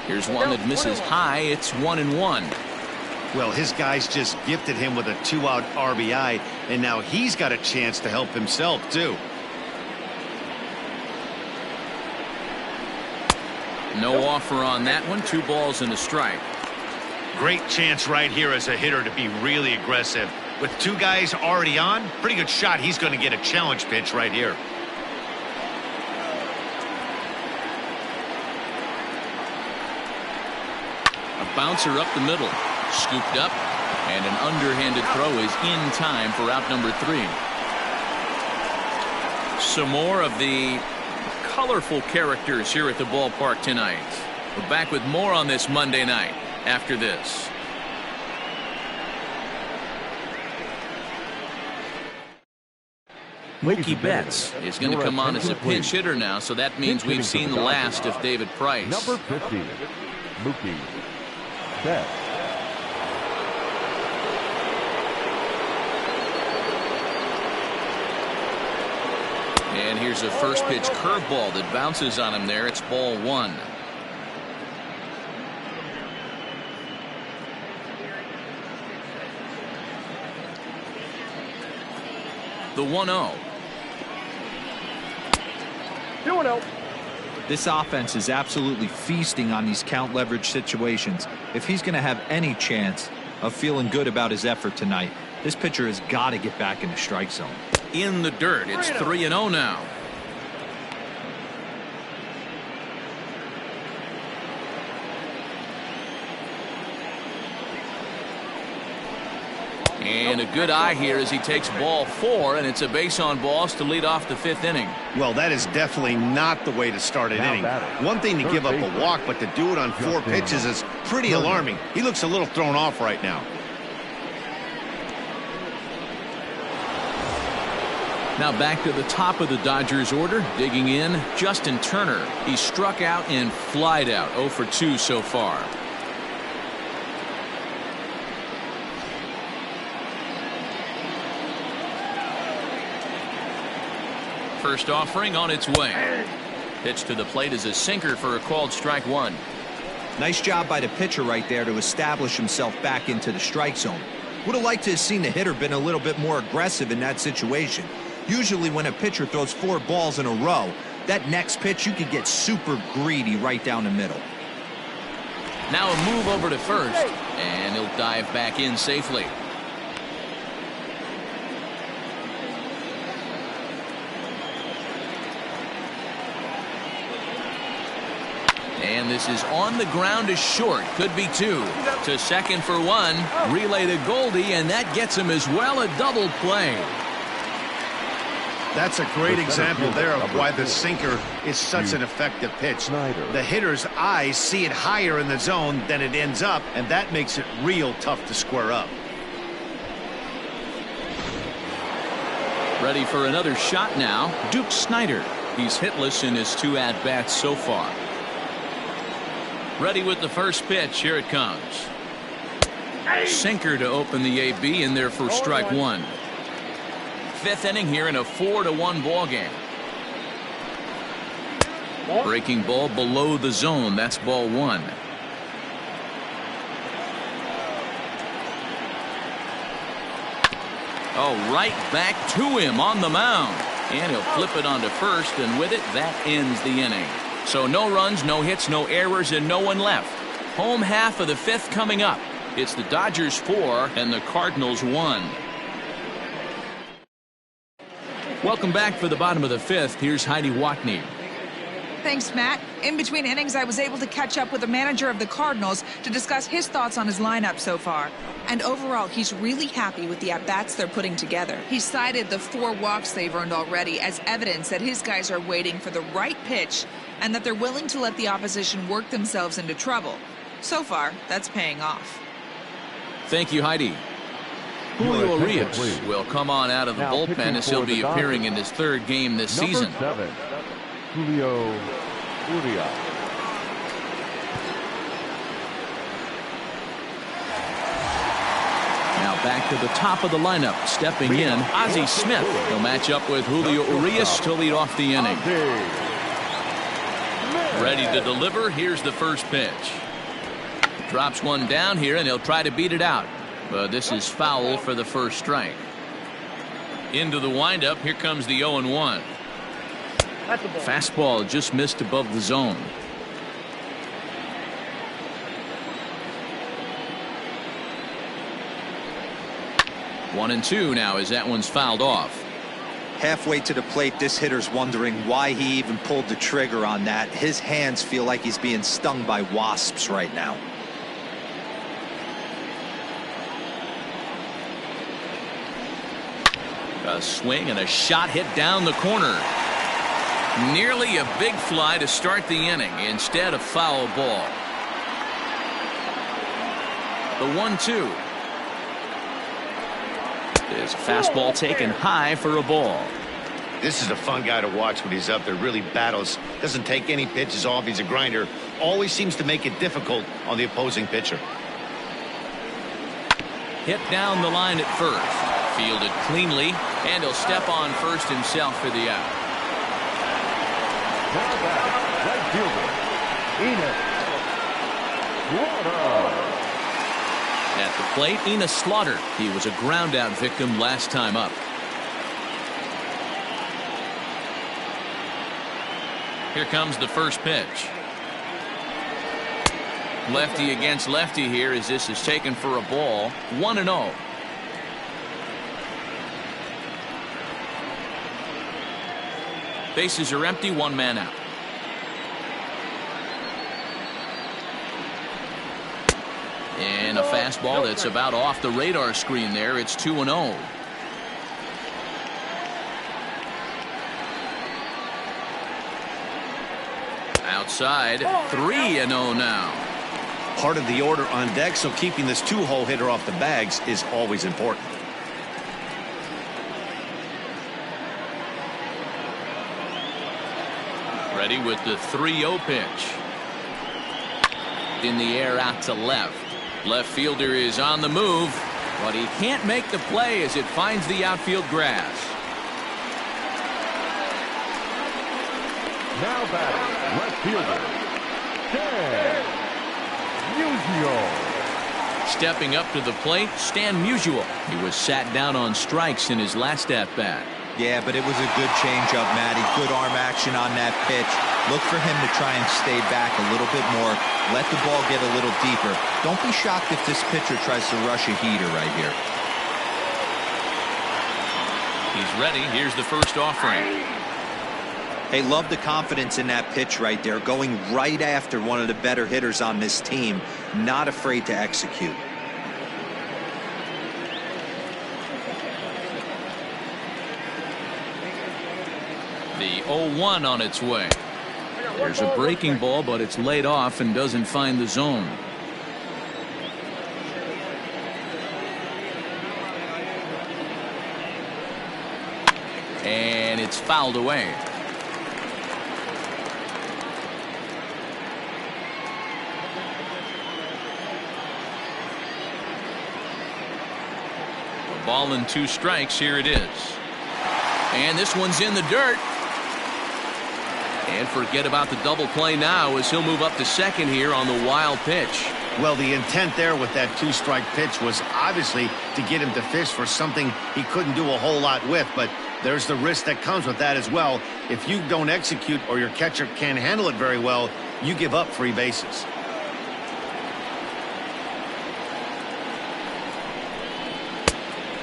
Here's one that misses high. It's 1-1. Well, his guys just gifted him with a 2-out RBI, and now he's got a chance to help himself, too. No offer on that one. 2 balls and a strike. Great chance right here as a hitter to be really aggressive. With 2 guys already on, pretty good shot. He's going to get a challenge pitch right here. A bouncer up the middle. Scooped up, and an underhanded throw is in time for out number 3. Some more of the colorful characters here at the ballpark tonight. We're back with more on this Monday night after this. Mookie Betts is going to come on as a pinch hitter now, so that means we've seen the last of David Price. Number 50, Mookie Betts. And here's a first pitch curveball that bounces on him there. It's ball 1. The 1-0. 2-0. This offense is absolutely feasting on these count leverage situations. If he's going to have any chance of feeling good about his effort tonight, this pitcher has got to get back in the strike zone. In the dirt. It's 3-0 now. And a good eye here as he takes ball 4, and it's a base on balls to lead off the 5th inning. Well, that is definitely not the way to start an inning. One thing to give up a walk, but to do it on 4 pitches is pretty alarming. He looks a little thrown off right now. Now back to the top of the Dodgers order. Digging in, Justin Turner. He struck out and flied out. 0 for 2 so far. First offering on its way. Pitch to the plate is a sinker for a called strike 1. Nice job by the pitcher right there to establish himself back into the strike zone. Would have liked to have seen the hitter been a little bit more aggressive in that situation. Usually when a pitcher throws 4 balls in a row, that next pitch you could get super greedy right down the middle. Now a move over to first, and he'll dive back in safely. And this is on the ground to short. Could be 2. To second for 1. Relay to Goldie, and that gets him as well. A double play. That's a great example there of why the sinker is such an effective pitch. The hitter's eyes see it higher in the zone than it ends up, and that makes it real tough to square up. Ready for another shot now. Duke Snider. He's hitless in his 2 at-bats so far. Ready with the first pitch. Here it comes. Sinker to open the AB in there for strike 1. 5th inning here in a 4-1 ball game. Breaking ball below the zone. That's ball 1. Oh, right back to him on the mound. And he'll flip it onto first, and with it, that ends the inning. So no runs, no hits, no errors, and no one left. Home half of the 5th coming up. It's the Dodgers 4 and the Cardinals 1. Welcome back for the bottom of the 5th. Here's Heidi Watney. Thanks, Matt. In between innings, I was able to catch up with the manager of the Cardinals to discuss his thoughts on his lineup so far. And overall, he's really happy with the at-bats they're putting together. He cited the 4 walks they've earned already as evidence that his guys are waiting for the right pitch and that they're willing to let the opposition work themselves into trouble. So far, that's paying off. Thank you, Heidi. Julio attention, Urias please. will come on out of the Now bullpen pitching as he'll for be the appearing in Dodgers. his third game this Number season. 7, Julio Urias. Now back to the top of the lineup. Stepping in, Ozzie Smith. He'll match up with Julio Urias to lead off the inning. Ready to deliver. Here's the first pitch. Drops one down here, and he'll try to beat it out. But this is foul for the first strike. Into the windup. Here comes the 0-1. That's a ball. Fastball just missed above the zone. One and two now as that one's fouled off. Halfway to the plate, this hitter's wondering why he even pulled the trigger on that. His hands feel like he's being stung by wasps right now. A swing and a shot hit down the corner. Nearly a big fly to start the inning instead of foul ball. The 1-2. There's a fastball taken high for a ball. This is a fun guy to watch when he's up there. Really battles. Doesn't take any pitches off. He's a grinder. Always seems to make it difficult on the opposing pitcher. Hit down the line at first. Fielded cleanly, and he'll step on first himself for the out. Now back, right fielder, Slaughter. At the plate, Enos Slaughter. He was a ground-out victim last time up. Here comes the first pitch. Lefty against lefty here as this is taken for a ball. 1-0. Bases are empty, one man out. And a fastball that's about off the radar screen there. It's 2-0. Outside, 3-0 now. Part of the order on deck, so keeping this two-hole hitter off the bags is always important. Ready with the 3-0 pitch. In the air out to left. Left fielder is on the move, but he can't make the play as it finds the outfield grass. Now batting, left fielder, Stan Musial. Stepping up to the plate, Stan Musial. He was sat down on strikes in his last at-bat. Yeah, but it was a good changeup, Matty. Good arm action on that pitch. Look for him to try and stay back a little bit more. Let the ball get a little deeper. Don't be shocked if this pitcher tries to rush a heater right here. He's ready. Here's the first offering. Hey, love the confidence in that pitch right there. Going right after one of the better hitters on this team. Not afraid to execute. The 0-1 on its way. There's a breaking ball, but it's laid off and doesn't find the zone. And it's fouled away. A ball and 2 strikes. Here it is. And this one's in the dirt. And forget about the double play now as he'll move up to second here on the wild pitch. Well, the intent there with that 2-strike pitch was obviously to get him to fish for something he couldn't do a whole lot with, but there's the risk that comes with that as well. If you don't execute or your catcher can't handle it very well, you give up free bases.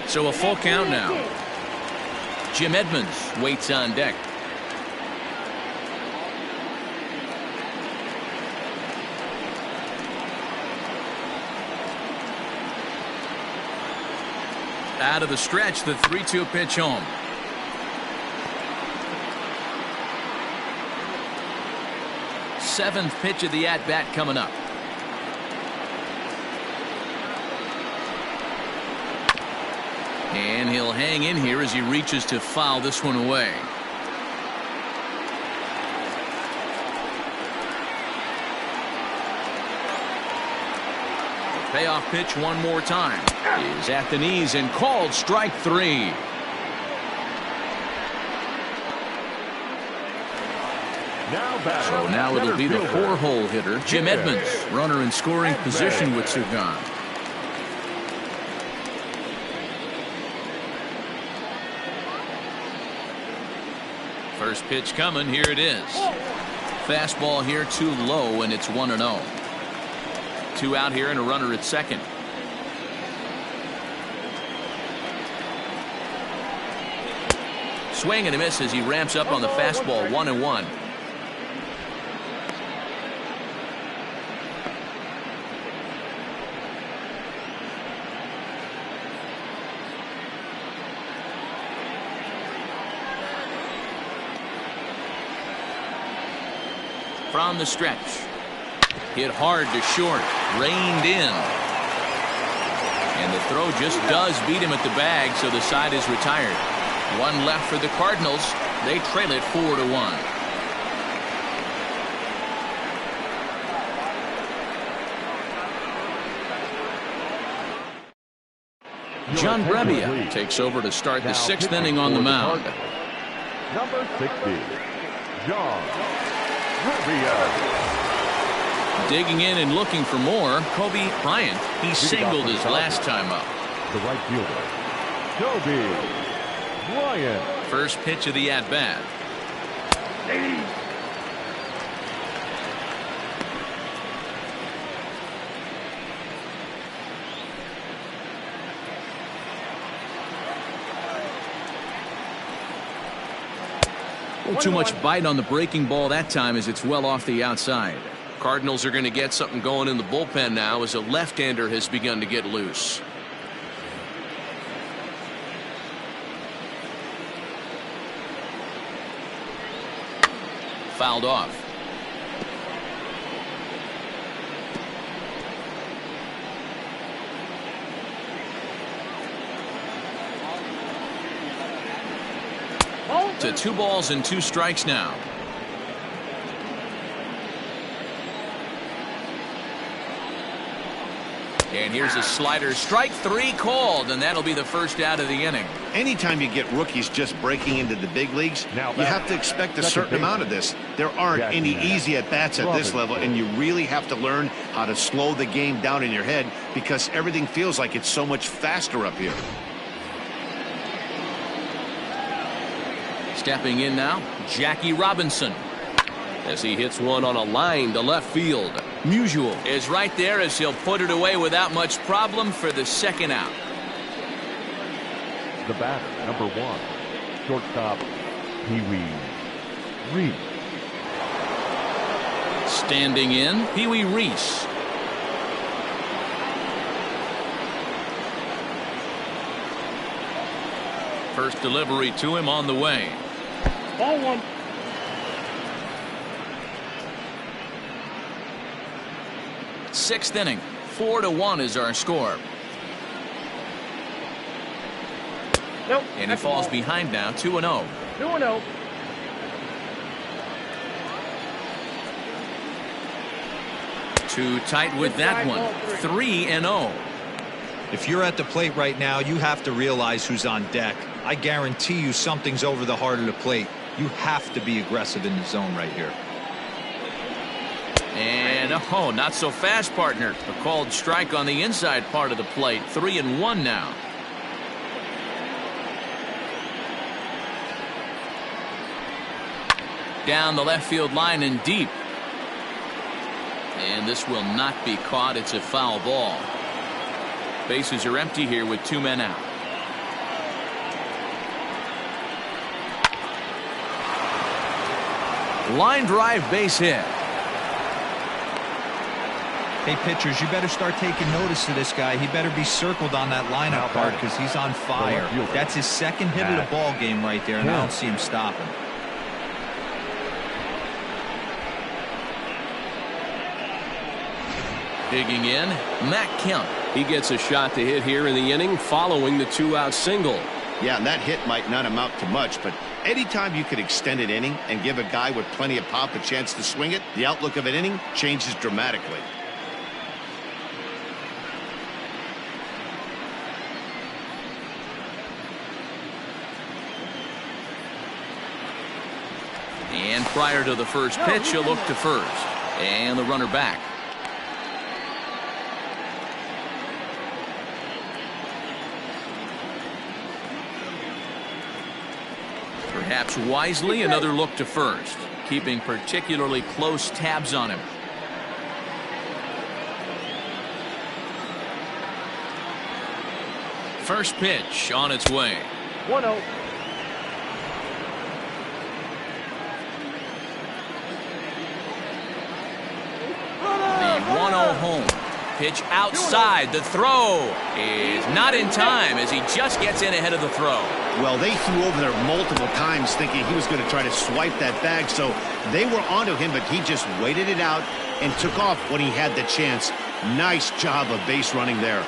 So a full count now. Jim Edmonds waits on deck. Out of the stretch, the 3-2 pitch home. Seventh pitch of the at-bat coming And he'll hang in here as he reaches to foul this one away. The payoff pitch one more time is at the knees and called strike 3. So now it'll be the 4-hole hitter, Jim Edmonds, runner in scoring position with 2 gone. First pitch coming. Here it is. Fastball here too low, and it's 1-0. 2 out here and a runner at second. Swing and a miss as he ramps up on the fastball. 1-1. From the stretch. Hit hard to short. Reined in. And the throw just does beat him at the bag, so the side is retired. 1 left for the Cardinals. They trail it 4-1. John Brebbia takes over to start the 6th inning on the mound. Number 60, John Brebbia. Digging in and looking for more, Kobe Bryant. He singled his last time up. The right fielder, Kobe Bryant. First pitch of the at-bat. Too much bite on the breaking ball that time as it's well off the outside. Cardinals are going to get something going in the bullpen now as a left-hander has begun to get loose. Fouled off. To 2 balls and 2 strikes now. And here's a slider. Strike 3 called, and that'll be the first out of the inning. Anytime you get rookies just breaking into the big leagues, you have to expect a certain amount of this. There aren't any easy at-bats at this level, and you really have to learn how to slow the game down in your head because everything feels like it's so much faster up here. Stepping in now, Jackie Robinson. As he hits one on a line to left field. Musial is right there as he'll put it away without much problem for the 2nd out. The batter, number 1, shortstop, Pee Wee Reese. Standing in, Pee Wee Reese. First delivery to him on the way. Ball 1. Sixth inning. 4-1 is our score. Nope. And he falls behind now. 2-0. 2-0. Too tight with that one. 3-0. If you're at the plate right now, you have to realize who's on deck. I guarantee you something's over the heart of the plate. You have to be aggressive in the zone right here. And oh, not so fast, partner. A called strike on the inside part of the plate. 3-1 now. Down the left field line and deep. And this will not be caught. It's a foul ball. Bases are empty here with 2 men out. Line drive, base hit. Hey, pitchers, you better start taking notice of this guy. He better be circled on that lineup card because he's on fire. That's his 2nd hit of the ball game right there, and I don't see him stopping. Digging in, Matt Kemp. He gets a shot to hit here in the inning following the 2-out single. Yeah, and that hit might not amount to much, but anytime you can extend an inning and give a guy with plenty of pop a chance to swing it, the outlook of an inning changes dramatically. And prior to the first pitch, he'll look to first. And the runner back. Perhaps wisely, another look to first, keeping particularly close tabs on him. First pitch on its way. 1-0. The 1-0 home. Pitch outside. The throw is not in time as he just gets in ahead of the throw. Well, they threw over there multiple times thinking he was going to try to swipe that bag, so they were onto him, but he just waited it out and took off when he had the chance. Nice job of base running there.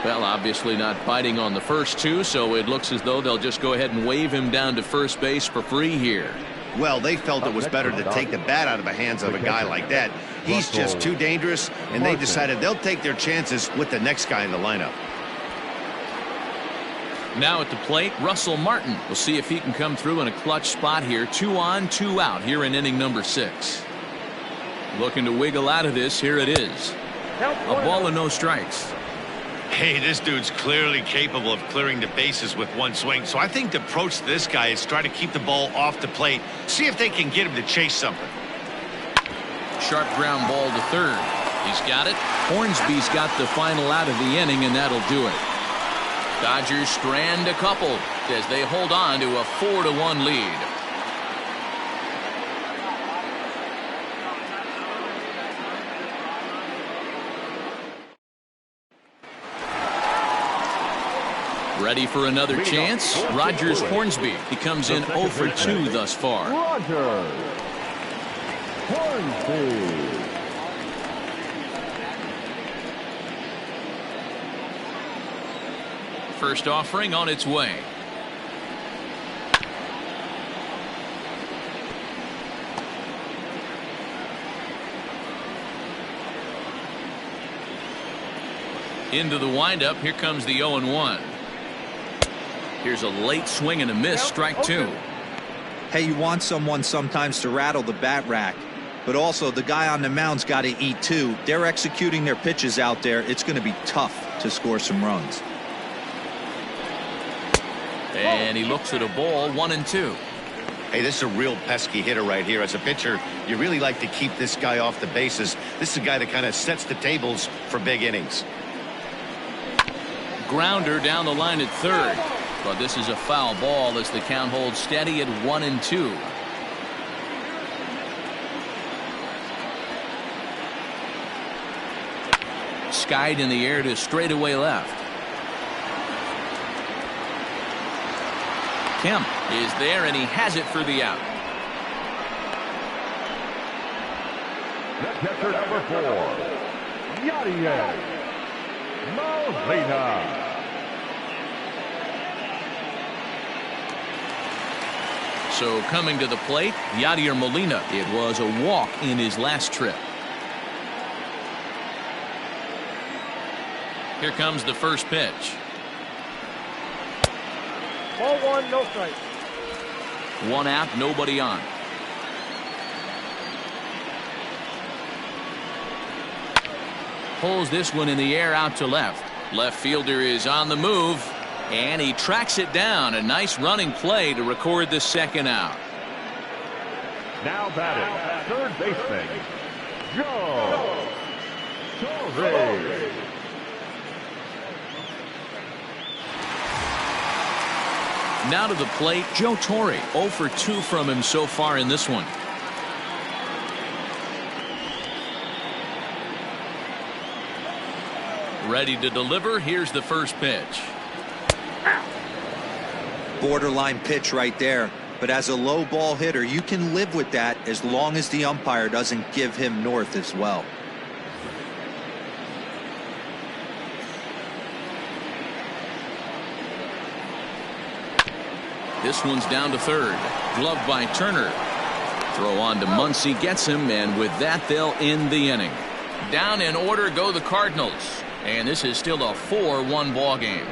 Well, obviously not biting on the first two, so it looks as though they'll just go ahead and wave him down to first base for free here. Well, they felt it was better to take the bat out of the hands of a guy like that. He's just too dangerous, and they decided they'll take their chances with the next guy in the lineup. Now at the plate, Russell Martin. We'll see if he can come through in a clutch spot here. 2 on, 2 out here in inning number 6. Looking to wiggle out of this. Here it is. A ball and no strikes. Hey, this dude's clearly capable of clearing the bases with one swing. So I think the approach to this guy is try to keep the ball off the plate. See if they can get him to chase something. Sharp ground ball to third. He's got it. Hornsby's got the final out of the inning, and that'll do it. Dodgers strand a couple as they hold on to a 4-1 lead. Ready for another chance? Rogers Hornsby. He comes in 0 for 2 thus far. Rogers Hornsby. First offering on its way. Into the windup. Here comes the 0-1. Here's a late swing and a miss. Strike 2. Hey, you want someone sometimes to rattle the bat rack, but also the guy on the mound's got to eat too. They're executing their pitches out there. It's going to be tough to score some runs. And he looks at a ball. 1-2. Hey, this is a real pesky hitter right here. As a pitcher, you really like to keep this guy off the bases. This is a guy that kind of sets the tables for big innings. Grounder down the line at third. But this is a foul ball as the count holds steady at 1-2. Skied in the air to straightaway left. Kemp is there, and he has it for the out. The catcher number 4, Yadier Molina. So coming to the plate, Yadier Molina. It was a walk in his last trip. Here comes the first pitch. Ball 1, no strike. 1 out, nobody on. Pulls this one in the air out to left. Left fielder is on the move, and he tracks it down. A nice running play to record the second out. Now batting, third baseman, Joe Torre. Now to the plate, Joe Torre. 0 for 2 from him so far in this one. Ready to deliver. Here's the first pitch. Borderline pitch right there. But as a low ball hitter, you can live with that as long as the umpire doesn't give him north as well. This one's down to third. Gloved by Turner. Throw on to Muncy, gets him, and with that they'll end the inning. Down in order go the Cardinals, and this is still a 4-1 ball game.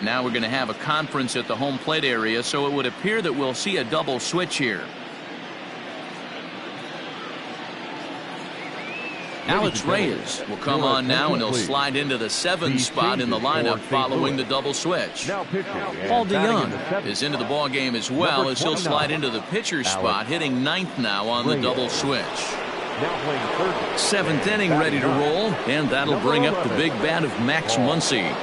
Now we're going to have a conference at the home plate area, so it would appear that we'll see a double switch here. Alex Reyes will come on now, and he'll slide into the 7th spot in the lineup following the double switch. Paul DeYoung is into the ball game as well, as he'll slide into the pitcher's spot, hitting 9th now on the double switch. 7th inning ready to roll, and that'll bring up the big bat of Max Muncy.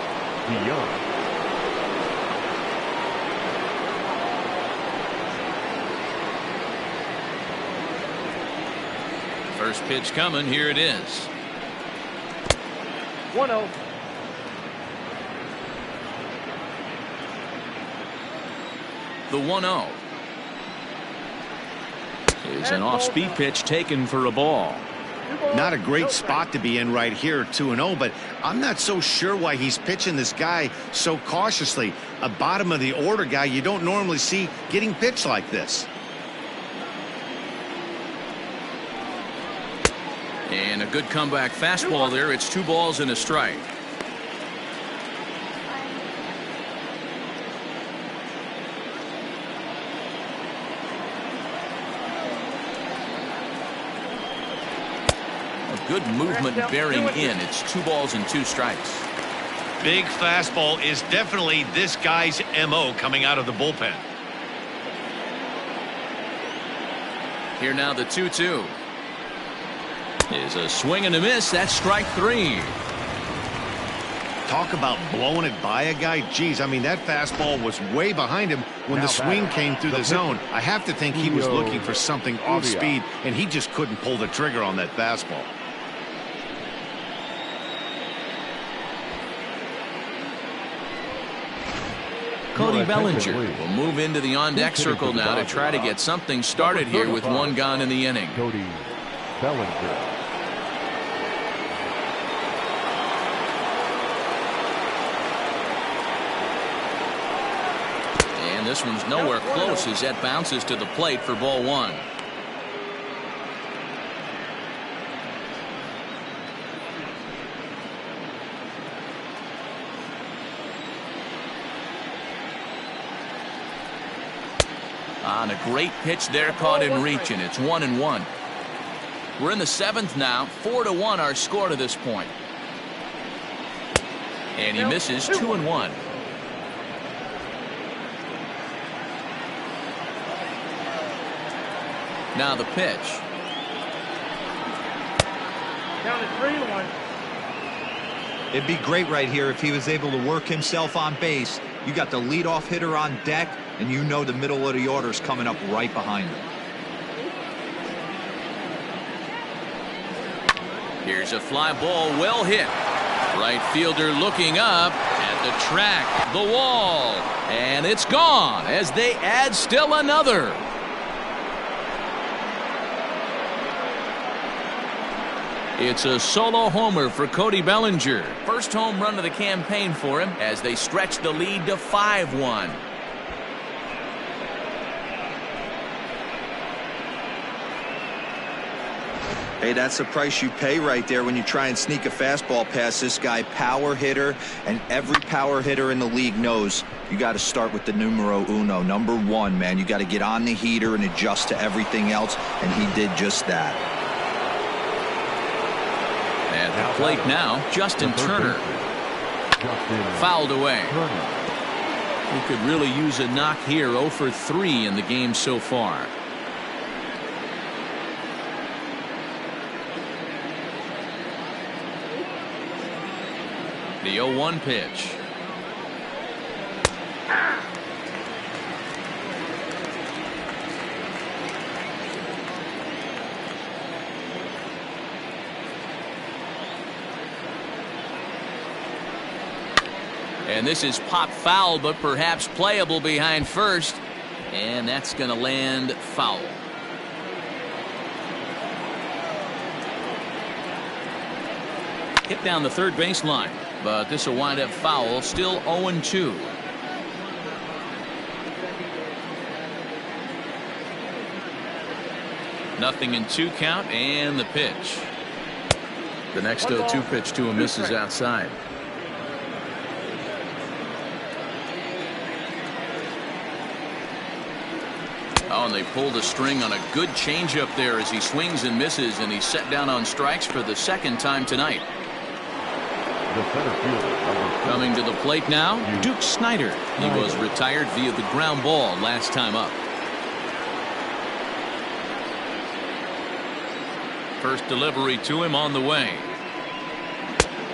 First pitch coming. Here it is. 1-0. The 1-0 is an off-speed pitch taken for a ball. Not a great spot to be in right here, 2-0, but I'm not so sure why he's pitching this guy so cautiously. A bottom of the order guy you don't normally see getting pitched like this. And a good comeback fastball there. It's 2 balls and a strike. A good movement bearing in. It's 2 balls and 2 strikes. Big fastball is definitely this guy's MO coming out of the bullpen. Here now the 2-2. Is a swing and a miss. That's strike 3. Talk about blowing it by a guy. Geez, I mean, that fastball was way behind him when the swing came through the zone. I have to think he was looking for something off speed, and he just couldn't pull the trigger on that fastball. Cody Bellinger will move into the on-deck circle now to try to get something started here with 1 gone in the inning. Cody Bellinger. And this one's nowhere close as that bounces to the plate for ball 1. On a great pitch there, caught in reach, and it's 1-1. We're in the 7th now. 4-1 our score to this point. And he misses. 2-1. Now the pitch. Down to 3-1. It'd be great right here if he was able to work himself on base. You got the leadoff hitter on deck, and you know the middle of the order is coming up right behind him. Here's a fly ball, well hit. Right fielder looking up at the track, the wall, and it's gone as they add still another. It's a solo homer for Cody Bellinger. First home run of the campaign for him as they stretch the lead to 5-1. Hey, that's the price you pay right there when you try and sneak a fastball past this guy. Power hitter, and every power hitter in the league knows you got to start with the numero uno, number 1, man. You got to get on the heater and adjust to everything else, and he did just that. At the plate now, Justin Turner. Fouled away. He could really use a knock here. 0 for 3 in the game so far. The 0-1 pitch. And this is pop foul, but perhaps playable behind first. And that's going to land foul. Hit down the third baseline, but this will wind up foul. Still 0-2. Nothing in 2 count, and the pitch. The next 0-2 pitch to him misses outside. Oh, and they pulled a string on a good changeup there as he swings and misses, and he's set down on strikes for the second time tonight. The center fielder, Coming to the plate now, Duke Snider. He was retired via the ground ball last time up. First delivery to him on the way.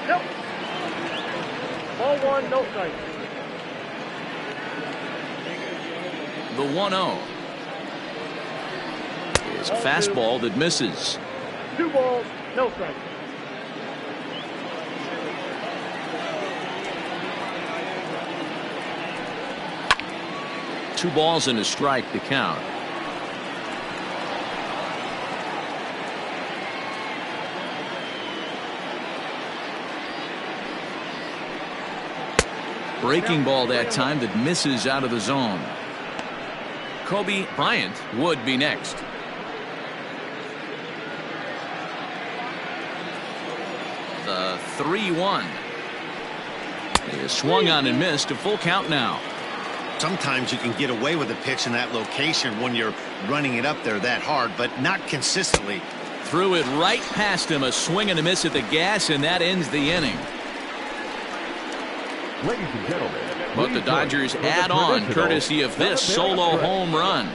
Yep. Ball 1, no strike. The 1-0 is a fastball that misses. 2 balls, no strike. Two balls and a strike to count. Breaking ball that time that misses out of the zone. Kobe Bryant would be next. The 3-1 is swung on and missed. A full count now. Sometimes you can get away with a pitch in that location when you're running it up there that hard, but not consistently. Threw it right past him. A swing and a miss at the gas, and that ends the inning. ladies and gentlemen. But the Dodgers add on courtesy of this solo home run.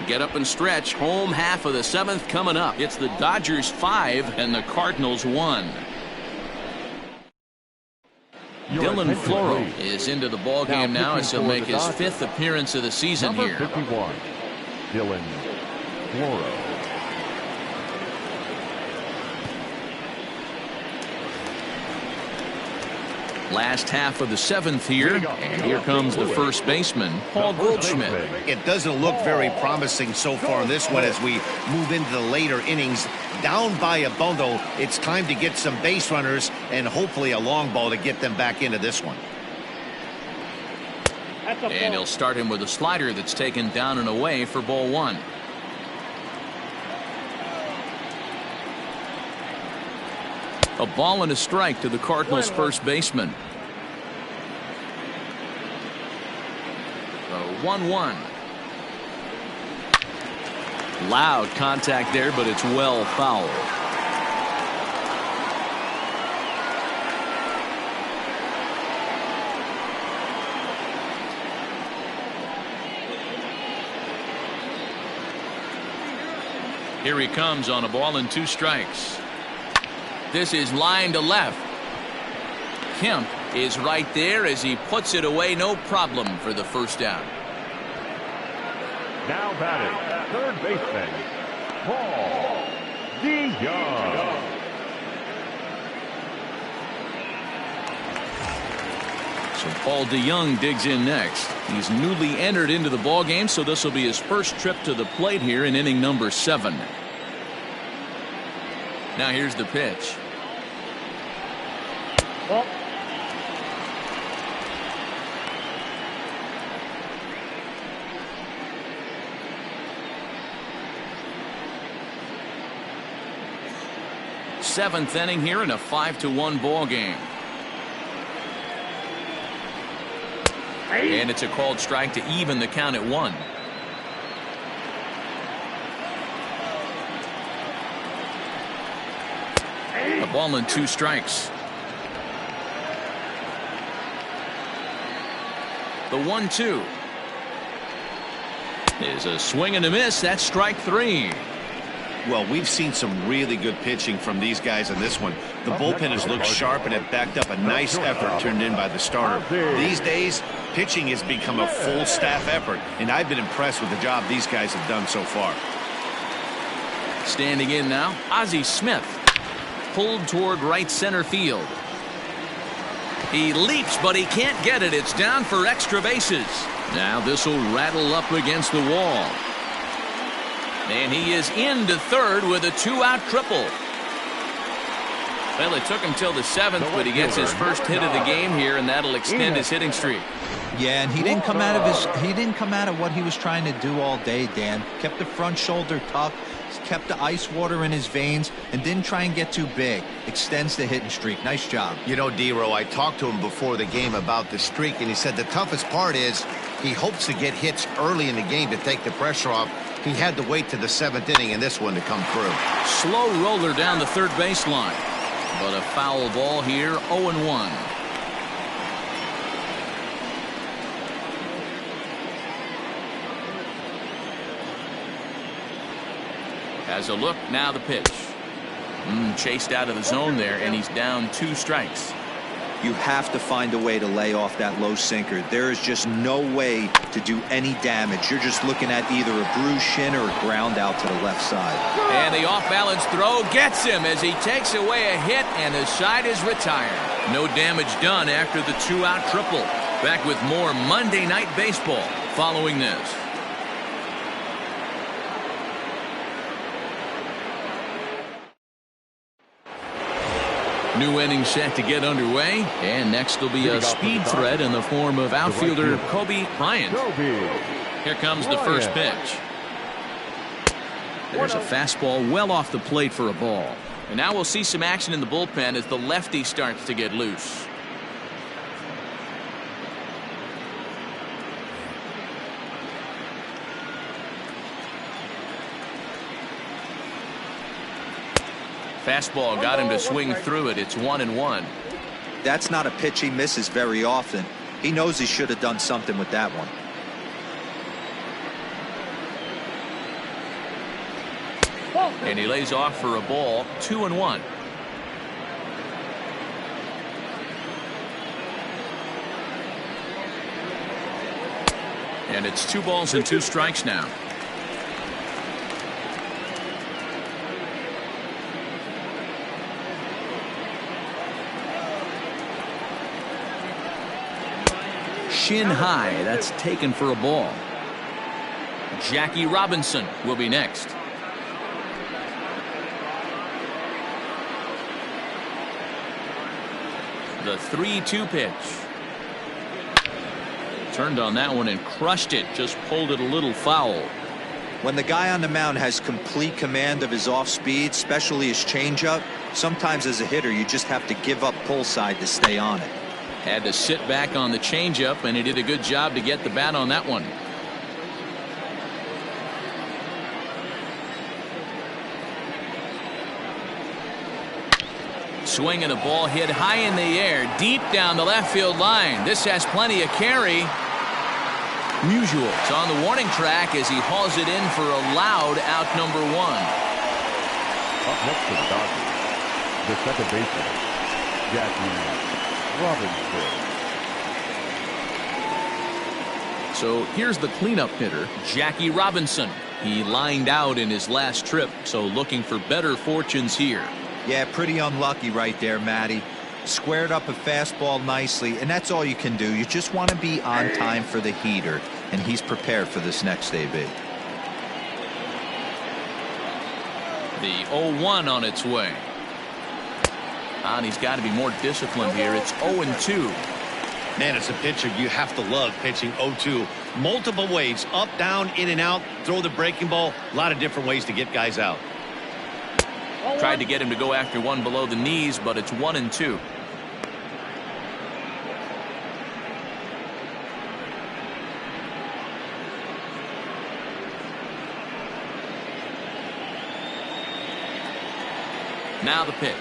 Get up and stretch. Home half of the 7th coming up. It's the Dodgers 5 and the Cardinals 1. Dylan Floro is into the ball game now as he'll make his 5th appearance of the season here. 51, Dylan Floro. Last half of the 7th here, and here comes the first baseman, Paul Goldschmidt. It doesn't look very promising so far in this one as we move into the later innings. Down by a bundle, it's time to get some base runners and hopefully a long ball to get them back into this one. And he'll start him with a slider that's taken down and away for ball 1. A ball and a strike to the Cardinals' first baseman. The 1-1. Loud contact there, but it's well fouled. Here he comes on a ball and 2 strikes. This is line to left. Kemp is right there as he puts it away. No problem for the first down. Now batting, third baseman, Paul DeYoung. So Paul DeYoung digs in next. He's newly entered into the ballgame, so this will be his first trip to the plate here in inning number 7. Now here's the pitch. Well, Seventh inning here in a 5-1 ball game. And it's a called strike to even the count at 1. A ball and 2 strikes. The 1-2 is a swing and a miss. That's strike 3. Well, we've seen some really good pitching from these guys in this one. The bullpen has looked sharp and it backed up a nice effort turned in by the starter. These days, pitching has become a full staff effort, and I've been impressed with the job these guys have done so far. Standing in now, Ozzie Smith, pulled toward right center field. He leaps, but he can't get it. It's down for extra bases. Now this will rattle up against the wall. And he is into third with a 2-out triple. Well, it took him till the 7th, but he gets his first hit of the game here, and that'll extend his hitting streak. Yeah, and he didn't come out of what he was trying to do all day, Dan. Kept the front shoulder tucked, kept the ice water in his veins, and didn't try and get too big. Extends the hitting streak. Nice job. You know, D-Row, I talked to him before the game about the streak, and he said the toughest part is he hopes to get hits early in the game to take the pressure off. He had to wait to the 7th inning in this one to come through. Slow roller down the third baseline. But a foul ball here, 0-1. Has a look, now the pitch. Chased out of the zone there, and he's down 2 strikes. You have to find a way to lay off that low sinker. There is just no way to do any damage. You're just looking at either a bruised shin or a ground out to the left side. And the off-balance throw gets him as he takes away a hit, and his side is retired. No damage done after the 2-out triple. Back with more Monday Night Baseball following this. New inning set to get underway, and next will be a speed threat in the form of outfielder Kobe Bryant. Here comes the first pitch. There's a fastball well off the plate for a ball. And now we'll see some action in the bullpen as the lefty starts to get loose. Fastball got him to swing through it. It's 1-1. That's not a pitch he misses very often. He knows he should have done something with that one. And he lays off for a ball, 2-1. And it's 2 balls and 2 strikes now. Shin high, that's taken for a ball. Jackie Robinson will be next. The 3-2 pitch. Turned on that one and crushed it, just pulled it a little foul. When the guy on the mound has complete command of his off speed, especially his changeup, sometimes as a hitter you just have to give up pull side to stay on it. Had to sit back on the changeup, and he did a good job to get the bat on that one. Swing and a ball hit high in the air, deep down the left field line. This has plenty of carry. Musial is on the warning track as he hauls it in for a loud out number 1. Up next to the Dodgers, the second baseman, Jackie Robinson. So here's the cleanup hitter, Jackie Robinson. He lined out in his last trip, so looking for better fortunes here. Yeah, pretty unlucky right there, Matty. Squared up a fastball nicely, and that's all you can do. You just want to be on time for the heater, and he's prepared for this next AB. The 0-1 on its way. And he's got to be more disciplined here. It's 0-2. Man, as a pitcher, you have to love pitching 0-2. Multiple ways, up, down, in and out, throw the breaking ball. A lot of different ways to get guys out. Tried to get him to go after one below the knees, but it's 1-2. Now the pitch.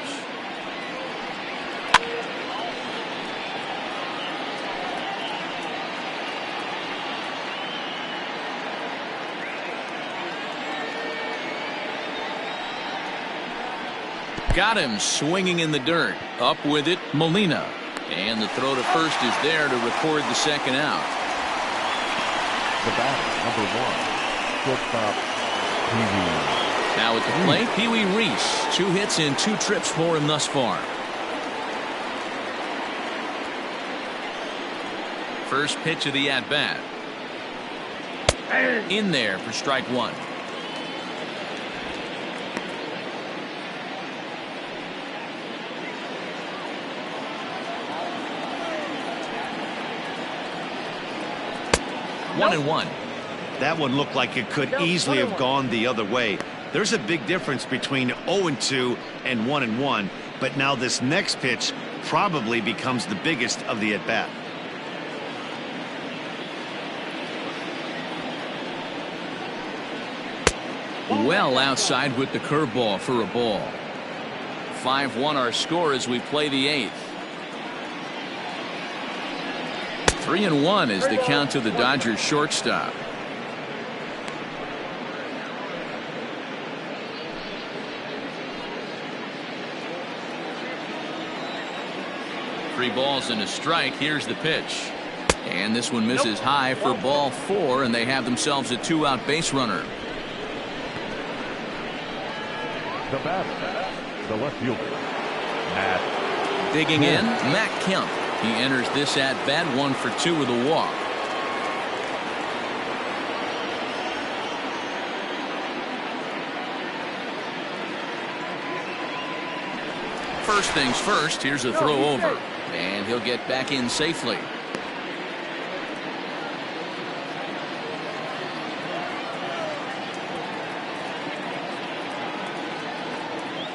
Got him swinging in the dirt. Up with it, Molina. And the throw to first is there to record the second out. The batter, number 1, shortstop, Pee-wee. Now at the plate, Pee-wee Reese. 2 hits in 2 trips for him thus far. First pitch of the at-bat. In there for strike one. One and one. That one looked like it could easily have gone the other way. There's a big difference between 0-2 and 1-1, but now this next pitch probably becomes the biggest of the at-bat. Well outside with the curveball for a ball. 5-1 our score as we play the eighth. 3-1 is the count to the Dodgers shortstop. Three balls and a strike. Here's the pitch. And this one misses high for ball four, and they have themselves a two-out base runner. The batter, the left fielder, Matt. Digging in, Matt Kemp. He enters this at-bat 1 for 2 with a walk. First things first, here's a throw over. And he'll get back in safely.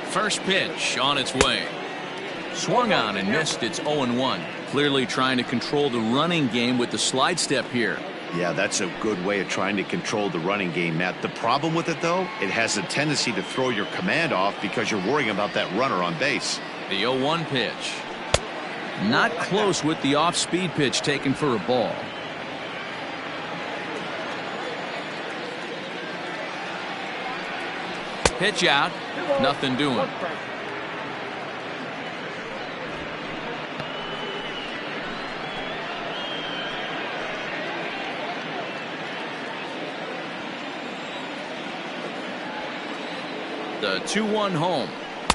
First pitch on its way. Swung on and missed. It's 0-1. Clearly trying to control the running game with the slide step here. Yeah, that's a good way of trying to control the running game, Matt. The problem with it, though, it has a tendency to throw your command off because you're worrying about that runner on base. The 0-1 pitch. Not close with the off-speed pitch taken for a ball. Pitch out. Nothing doing. The 2-1 home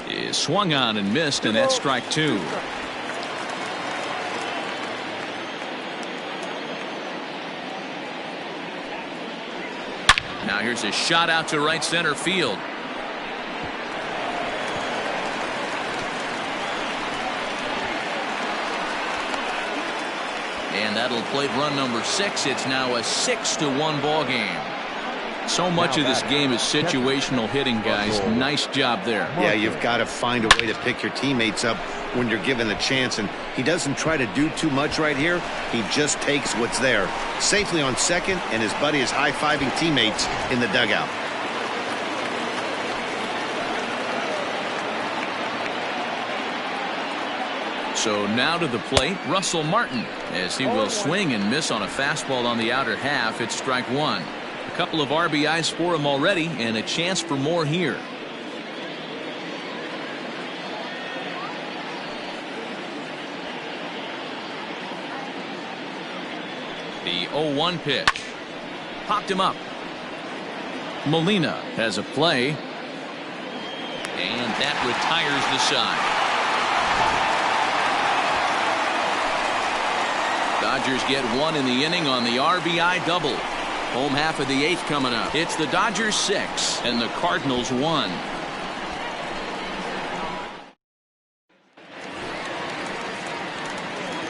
is swung on and missed, and that's strike two. Now here's a shot out to right center field. And that'll plate run number 6. It's now a 6-1 ball game. So much of this game is situational hitting, guys. Nice job there. Yeah, you've got to find a way to pick your teammates up when you're given the chance, and he doesn't try to do too much right here. He just takes what's there. Safely on second, and his buddy is high-fiving teammates in the dugout. So now to the plate, Russell Martin, as he will swing and miss on a fastball on the outer half. It's strike one. A couple of RBIs for him already, and a chance for more here. The 0-1 pitch. Popped him up. Molina has a play. And that retires the side. Dodgers get one in the inning on the RBI double. Home half of the eighth coming up. It's the Dodgers 6 and the Cardinals 1.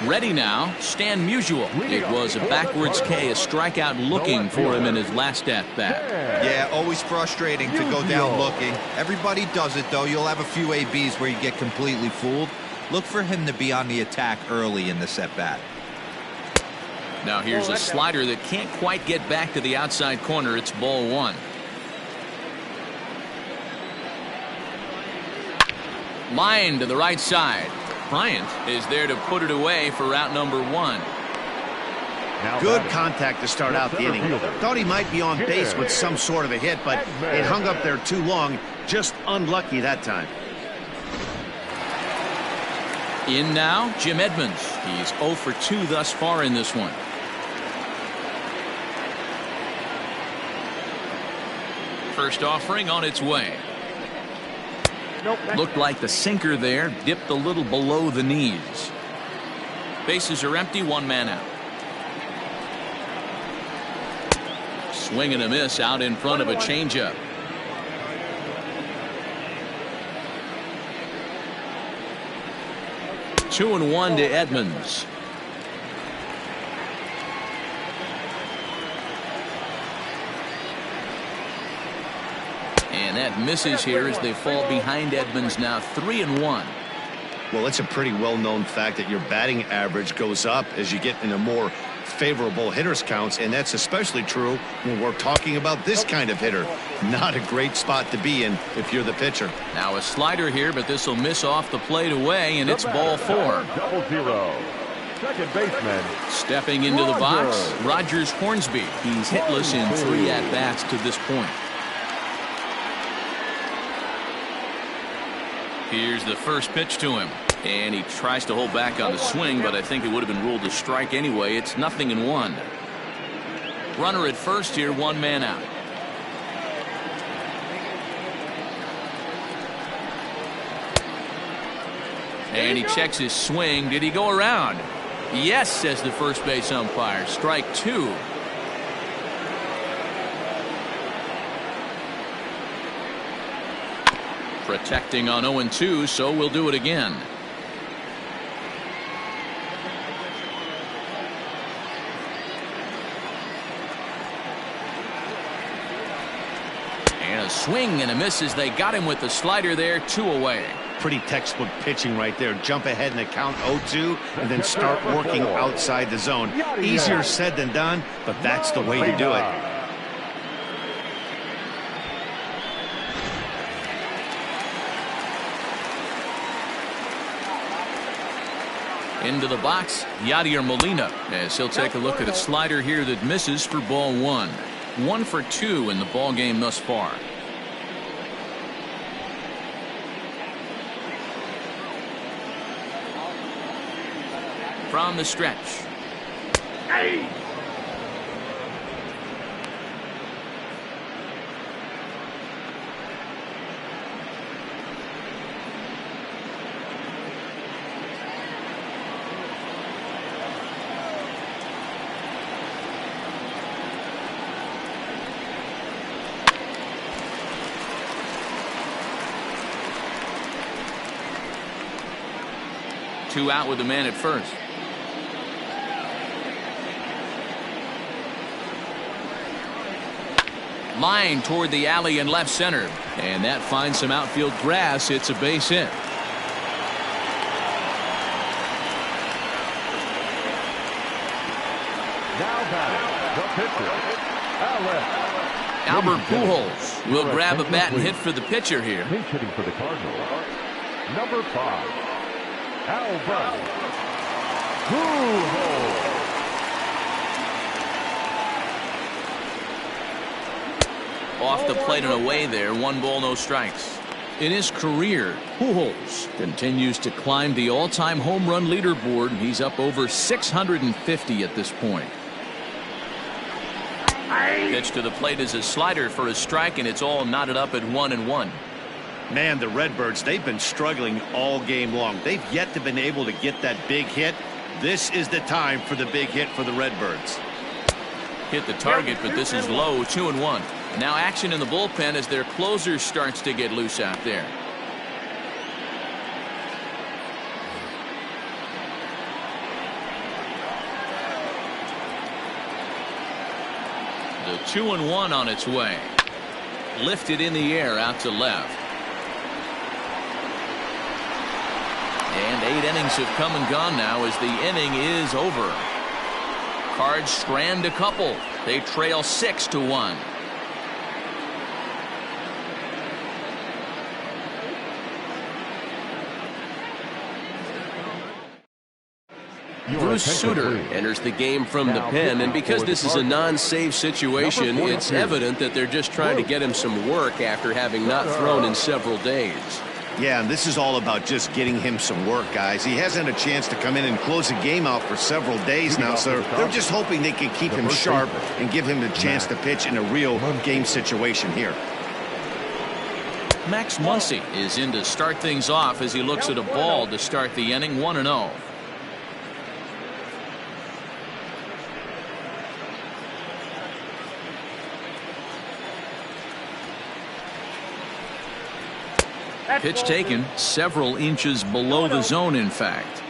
Ready now, Stan Musial. It was a backwards K, a strikeout looking for him in his last at-bat. Yeah, always frustrating to go down looking. Everybody does it, though. You'll have a few ABs where you get completely fooled. Look for him to be on the attack early in this at-bat. Now here's a slider that can't quite get back to the outside corner. It's ball one. Line to the right side. Bryant is there to put it away for route number one. Good contact to start out the inning. Thought he might be on base with some sort of a hit, but it hung up there too long. Just unlucky that time. In now, Jim Edmonds. He's 0 for 2 thus far in this one. First offering on its way. Looked like the sinker there dipped a little below the knees. Bases are empty, one man out. Swing and a miss out in front of a changeup. Two and one to Edmonds. And that misses here as they fall behind Edmonds, now 3 and 1. Well, it's a pretty well-known fact that your batting average goes up as you get into more favorable hitters counts, and that's especially true when we're talking about this kind of hitter. Not a great spot to be in if you're the pitcher. Now a slider here, but this will miss off the plate away, and it's ball 4. 0-0. Second baseman. Stepping into the box, Rogers Hornsby. He's hitless in 3 at-bats to this point. Here's the first pitch to him, and he tries to hold back on the swing, but I think it would have been ruled a strike anyway. It's 0-1. Runner at first here, 1 man out. And he checks his swing. Did he go around? Yes, says the first base umpire. Strike 2. Protecting on 0-2, so we'll do it again. And a swing and a miss as they got him with the slider there, 2 away. Pretty textbook pitching right there. Jump ahead in the count 0-2 and then start working outside the zone. Easier said than done, but that's the way to do it. Into the box, Yadier Molina, as he'll take a look at a slider here that misses for ball 1. 1 for 2 in the ball game thus far. From the stretch. Hey! Two out with the man at first. Line toward the alley in left center, and that finds some outfield grass. It's a base hit. Now batting, the pitcher, Albert Pujols will grab a bat and hit for the pitcher here. Pinch hitting for the Cardinals. Number 5, Albert Pujols. Off the plate and away there. 1 ball, no strikes. In his career, Pujols continues to climb the all-time home run leaderboard. He's up over 650 at this point. Pitch to the plate is a slider for a strike, and it's all knotted up at 1-1. Man, the Redbirds, they've been struggling all game long. They've yet to been able to get that big hit. This is the time for the big hit for the Redbirds. Hit the target, but this is low. 2-1. Now action in the bullpen as their closer starts to get loose out there. The 2-1 on its way. Lifted in the air out to left. And 8 innings have come and gone now as the inning is over. Cards strand a couple. They trail 6-1. Bruce Sutter enters the game from the pen, and because this is a non-save situation, it's evident that they're just trying to get him some work after having not thrown in several days. Yeah, and this is all about just getting him some work, guys. He hasn't had a chance to come in and close the game out for several days now, so they're just hoping they can keep him sharp and give him the chance to pitch in a real game situation here. Max Muncy is in to start things off as he looks at a ball to start the inning. 1-0. Pitch taken several inches below the zone, in fact.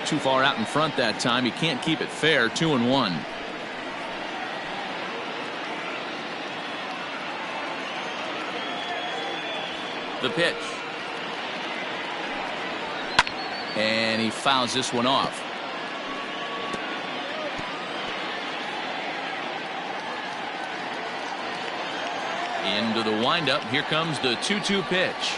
Too far out in front that time. He can't keep it fair. 2-1. The pitch. And he fouls this one off. Into the windup. Here comes the 2-2 pitch.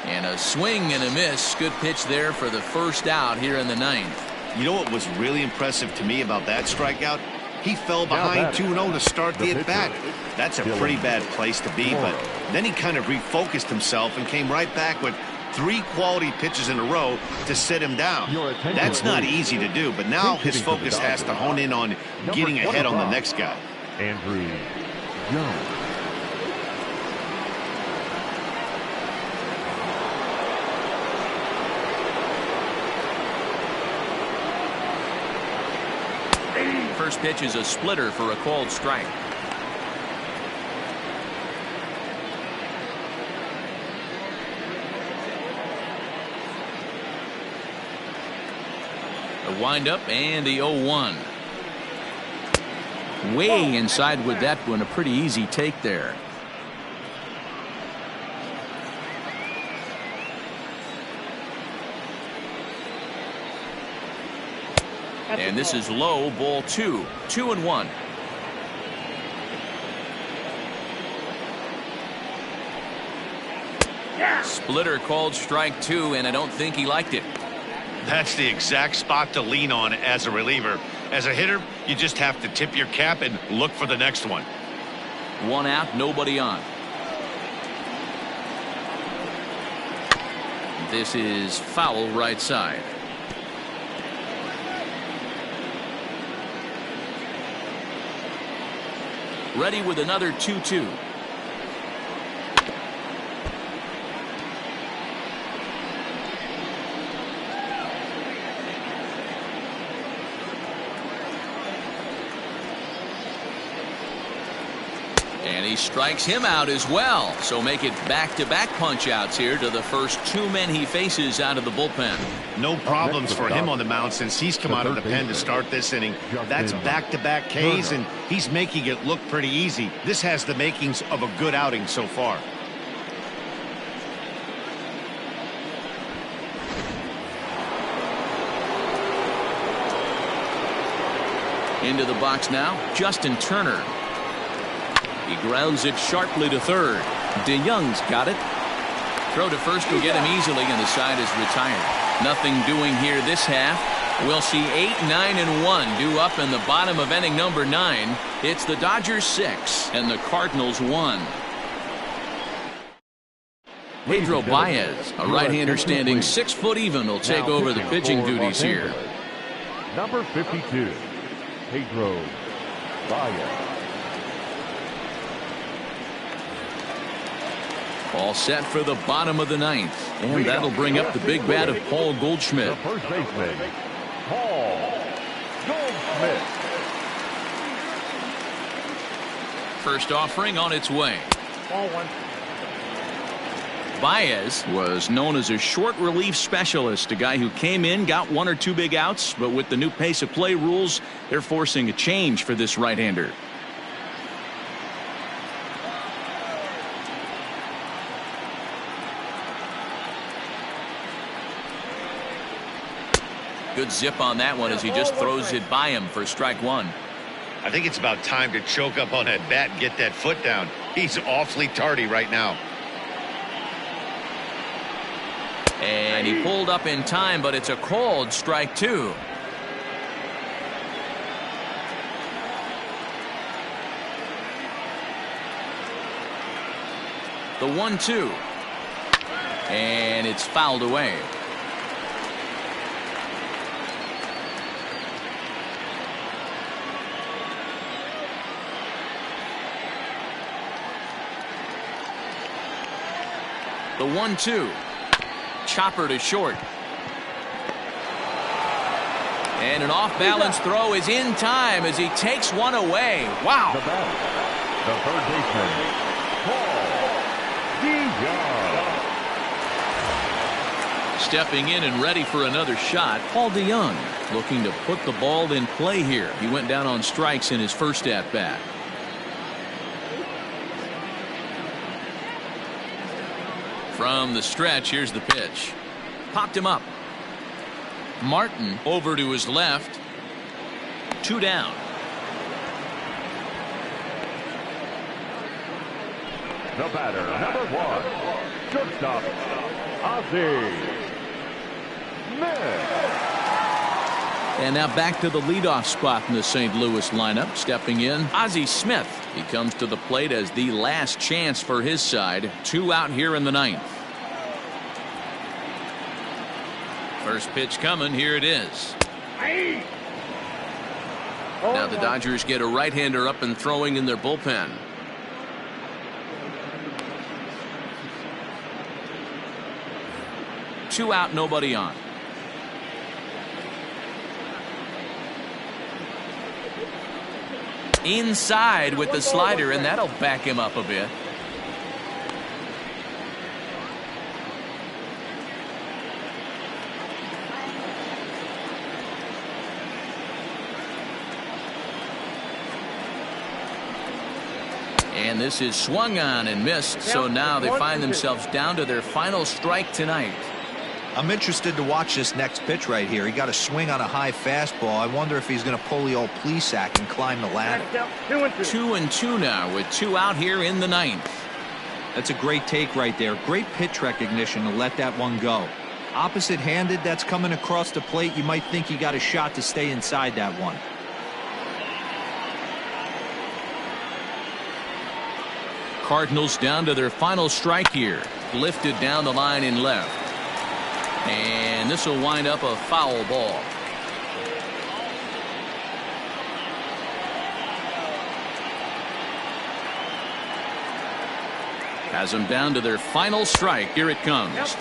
And a swing and a miss. Good pitch there for the first out here in the ninth. You know what was really impressive to me about that strikeout? He fell behind 2-0 to start the at-bat. That's a pretty bad place to be, but then he kind of refocused himself and came right back with 3 quality pitches in a row to sit him down. That's not easy to do, but now his focus has to hone in on getting ahead on the next guy. Andrew Jones. First pitch is a splitter for a called strike. The windup and the 0-1. Way inside with that one. A pretty easy take there. And this is low, ball 2. 2-1. Splitter called strike 2, and I don't think he liked it. That's the exact spot to lean on as a reliever. As a hitter, you just have to tip your cap and look for the next one. 1 out, nobody on. This is foul right side. Ready with another 2-2. And he strikes him out as well. So make it back-to-back punch-outs here to the first 2 men he faces out of the bullpen. No problems for him on the mound since he's come out of the pen to start this inning. That's back-to-back Ks, and he's making it look pretty easy. This has the makings of a good outing so far. Into the box now, Justin Turner. He grounds it sharply to third. DeYoung's got it. Throw to first will get him easily, and the side is retired. Nothing doing here this half. We'll see 8, 9, and 1 due up in the bottom of inning number 9. It's the Dodgers 6 and the Cardinals 1. Pedro Baez, a right-hander standing 6 foot even, will take over the pitching duties here. Number 52, Pedro Baez. All set for the bottom of the 9th. And that'll bring up the big bat of Paul Goldschmidt. The first baseman, Paul Goldschmidt. First offering on its way. Ball 1. Baez was known as a short relief specialist, a guy who came in, got 1 or 2 big outs, but with the new pace of play rules, they're forcing a change for this right-hander. Good zip on that one as he just throws it by him for strike 1. I think it's about time to choke up on that bat and get that foot down. He's awfully tardy right now. And he pulled up in time, but it's a called strike 2. The 1-2. And it's fouled away. The 1-2. Chopper to short. And an off-balance throw is in time as he takes one away. Wow. The third baseman, Paul DeYoung. Stepping in and ready for another shot, Paul DeYoung looking to put the ball in play here. He went down on strikes in his first at bat. From the stretch, here's the pitch. Popped him up. Martin over to his left. 2 down. The batter, number 1, shortstop, Ozzie Smith. And now back to the leadoff spot in the St. Louis lineup. Stepping in, Ozzie Smith. He comes to the plate as the last chance for his side. 2 out here in the 9th. First pitch coming. Here it is. Now the Dodgers get a right-hander up and throwing in their bullpen. Two out, nobody on. Inside with the slider, and that'll back him up a bit. And this is swung on and missed, so now they find themselves down to their final strike tonight. I'm interested to watch this next pitch right here. He got a swing on a high fastball. I wonder if he's going to pull the old Plesac and climb the ladder. 2-2 now with 2 out here in the 9th. That's a great take right there. Great pitch recognition to let that one go. Opposite handed, that's coming across the plate. You might think you got a shot to stay inside that one. Cardinals down to their final strike here. Lifted down the line in left. And this will wind up a foul ball. Has them down to their final strike. Here it comes.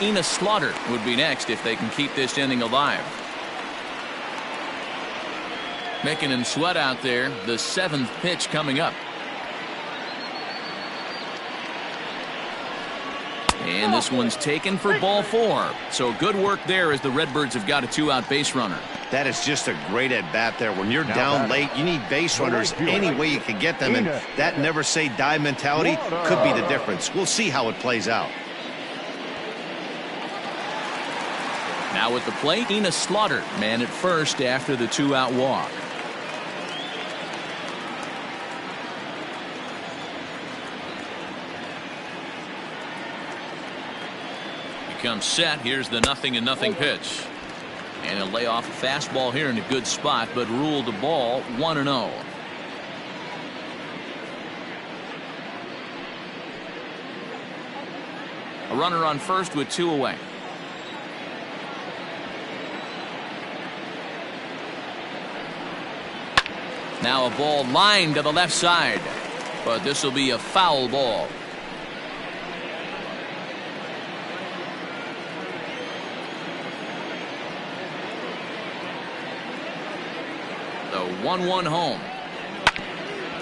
Ina Slaughter would be next if they can keep this inning alive. Making him sweat out there. The 7th pitch coming up. And this one's taken for ball 4. So good work there as the Redbirds have got a 2-out base runner. That is just a great at-bat there. When you're down late, you need base runners any way you can get them. And that never say die mentality could be the difference. We'll see how it plays out. Now at the plate, Ina Slaughter, man at first after the 2-out walk. Comes set. Here's the 0-0 pitch. And he'll lay off a fastball here in a good spot, but ruled the ball 1-0. A runner on first with 2 away. Now a ball lined to the left side, but this will be a foul ball. The 1-1 home.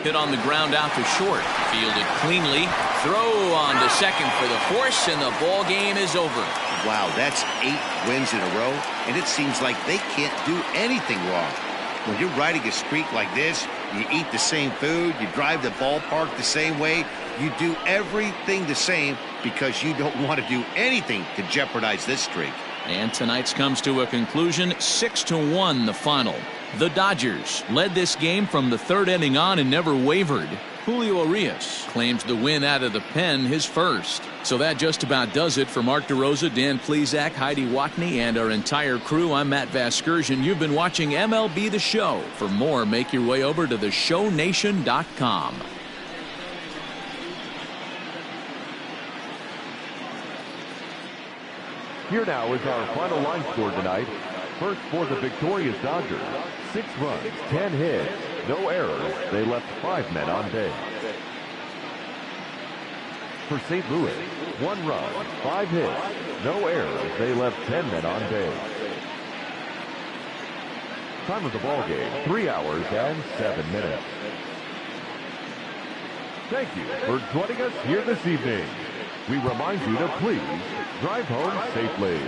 Hit on the ground out to short. Fielded cleanly. Throw on to second for the force, and the ball game is over. Wow, that's 8 wins in a row, and it seems like they can't do anything wrong. When you're riding a streak like this, you eat the same food, you drive the ballpark the same way, you do everything the same because you don't want to do anything to jeopardize this streak. And tonight's comes to a conclusion, 6-1 the final. The Dodgers led this game from the 3rd inning on and never wavered. Julio Urias claims the win out of the pen, his first. So that just about does it for Mark DeRosa, Dan Plesac, Heidi Watney, and our entire crew. I'm Matt Vasgersian. You've been watching MLB The Show. For more, make your way over to theshownation.com. Here now is our final line score tonight. First for the victorious Dodgers, 6 runs, 10 hits, no errors. They left 5 men on base. For St. Louis, 1 run, 5 hits, no errors. They left 10 men on base. Time of the ball game, 3 hours and 7 minutes. Thank you for joining us here this evening. We remind you to please drive home safely.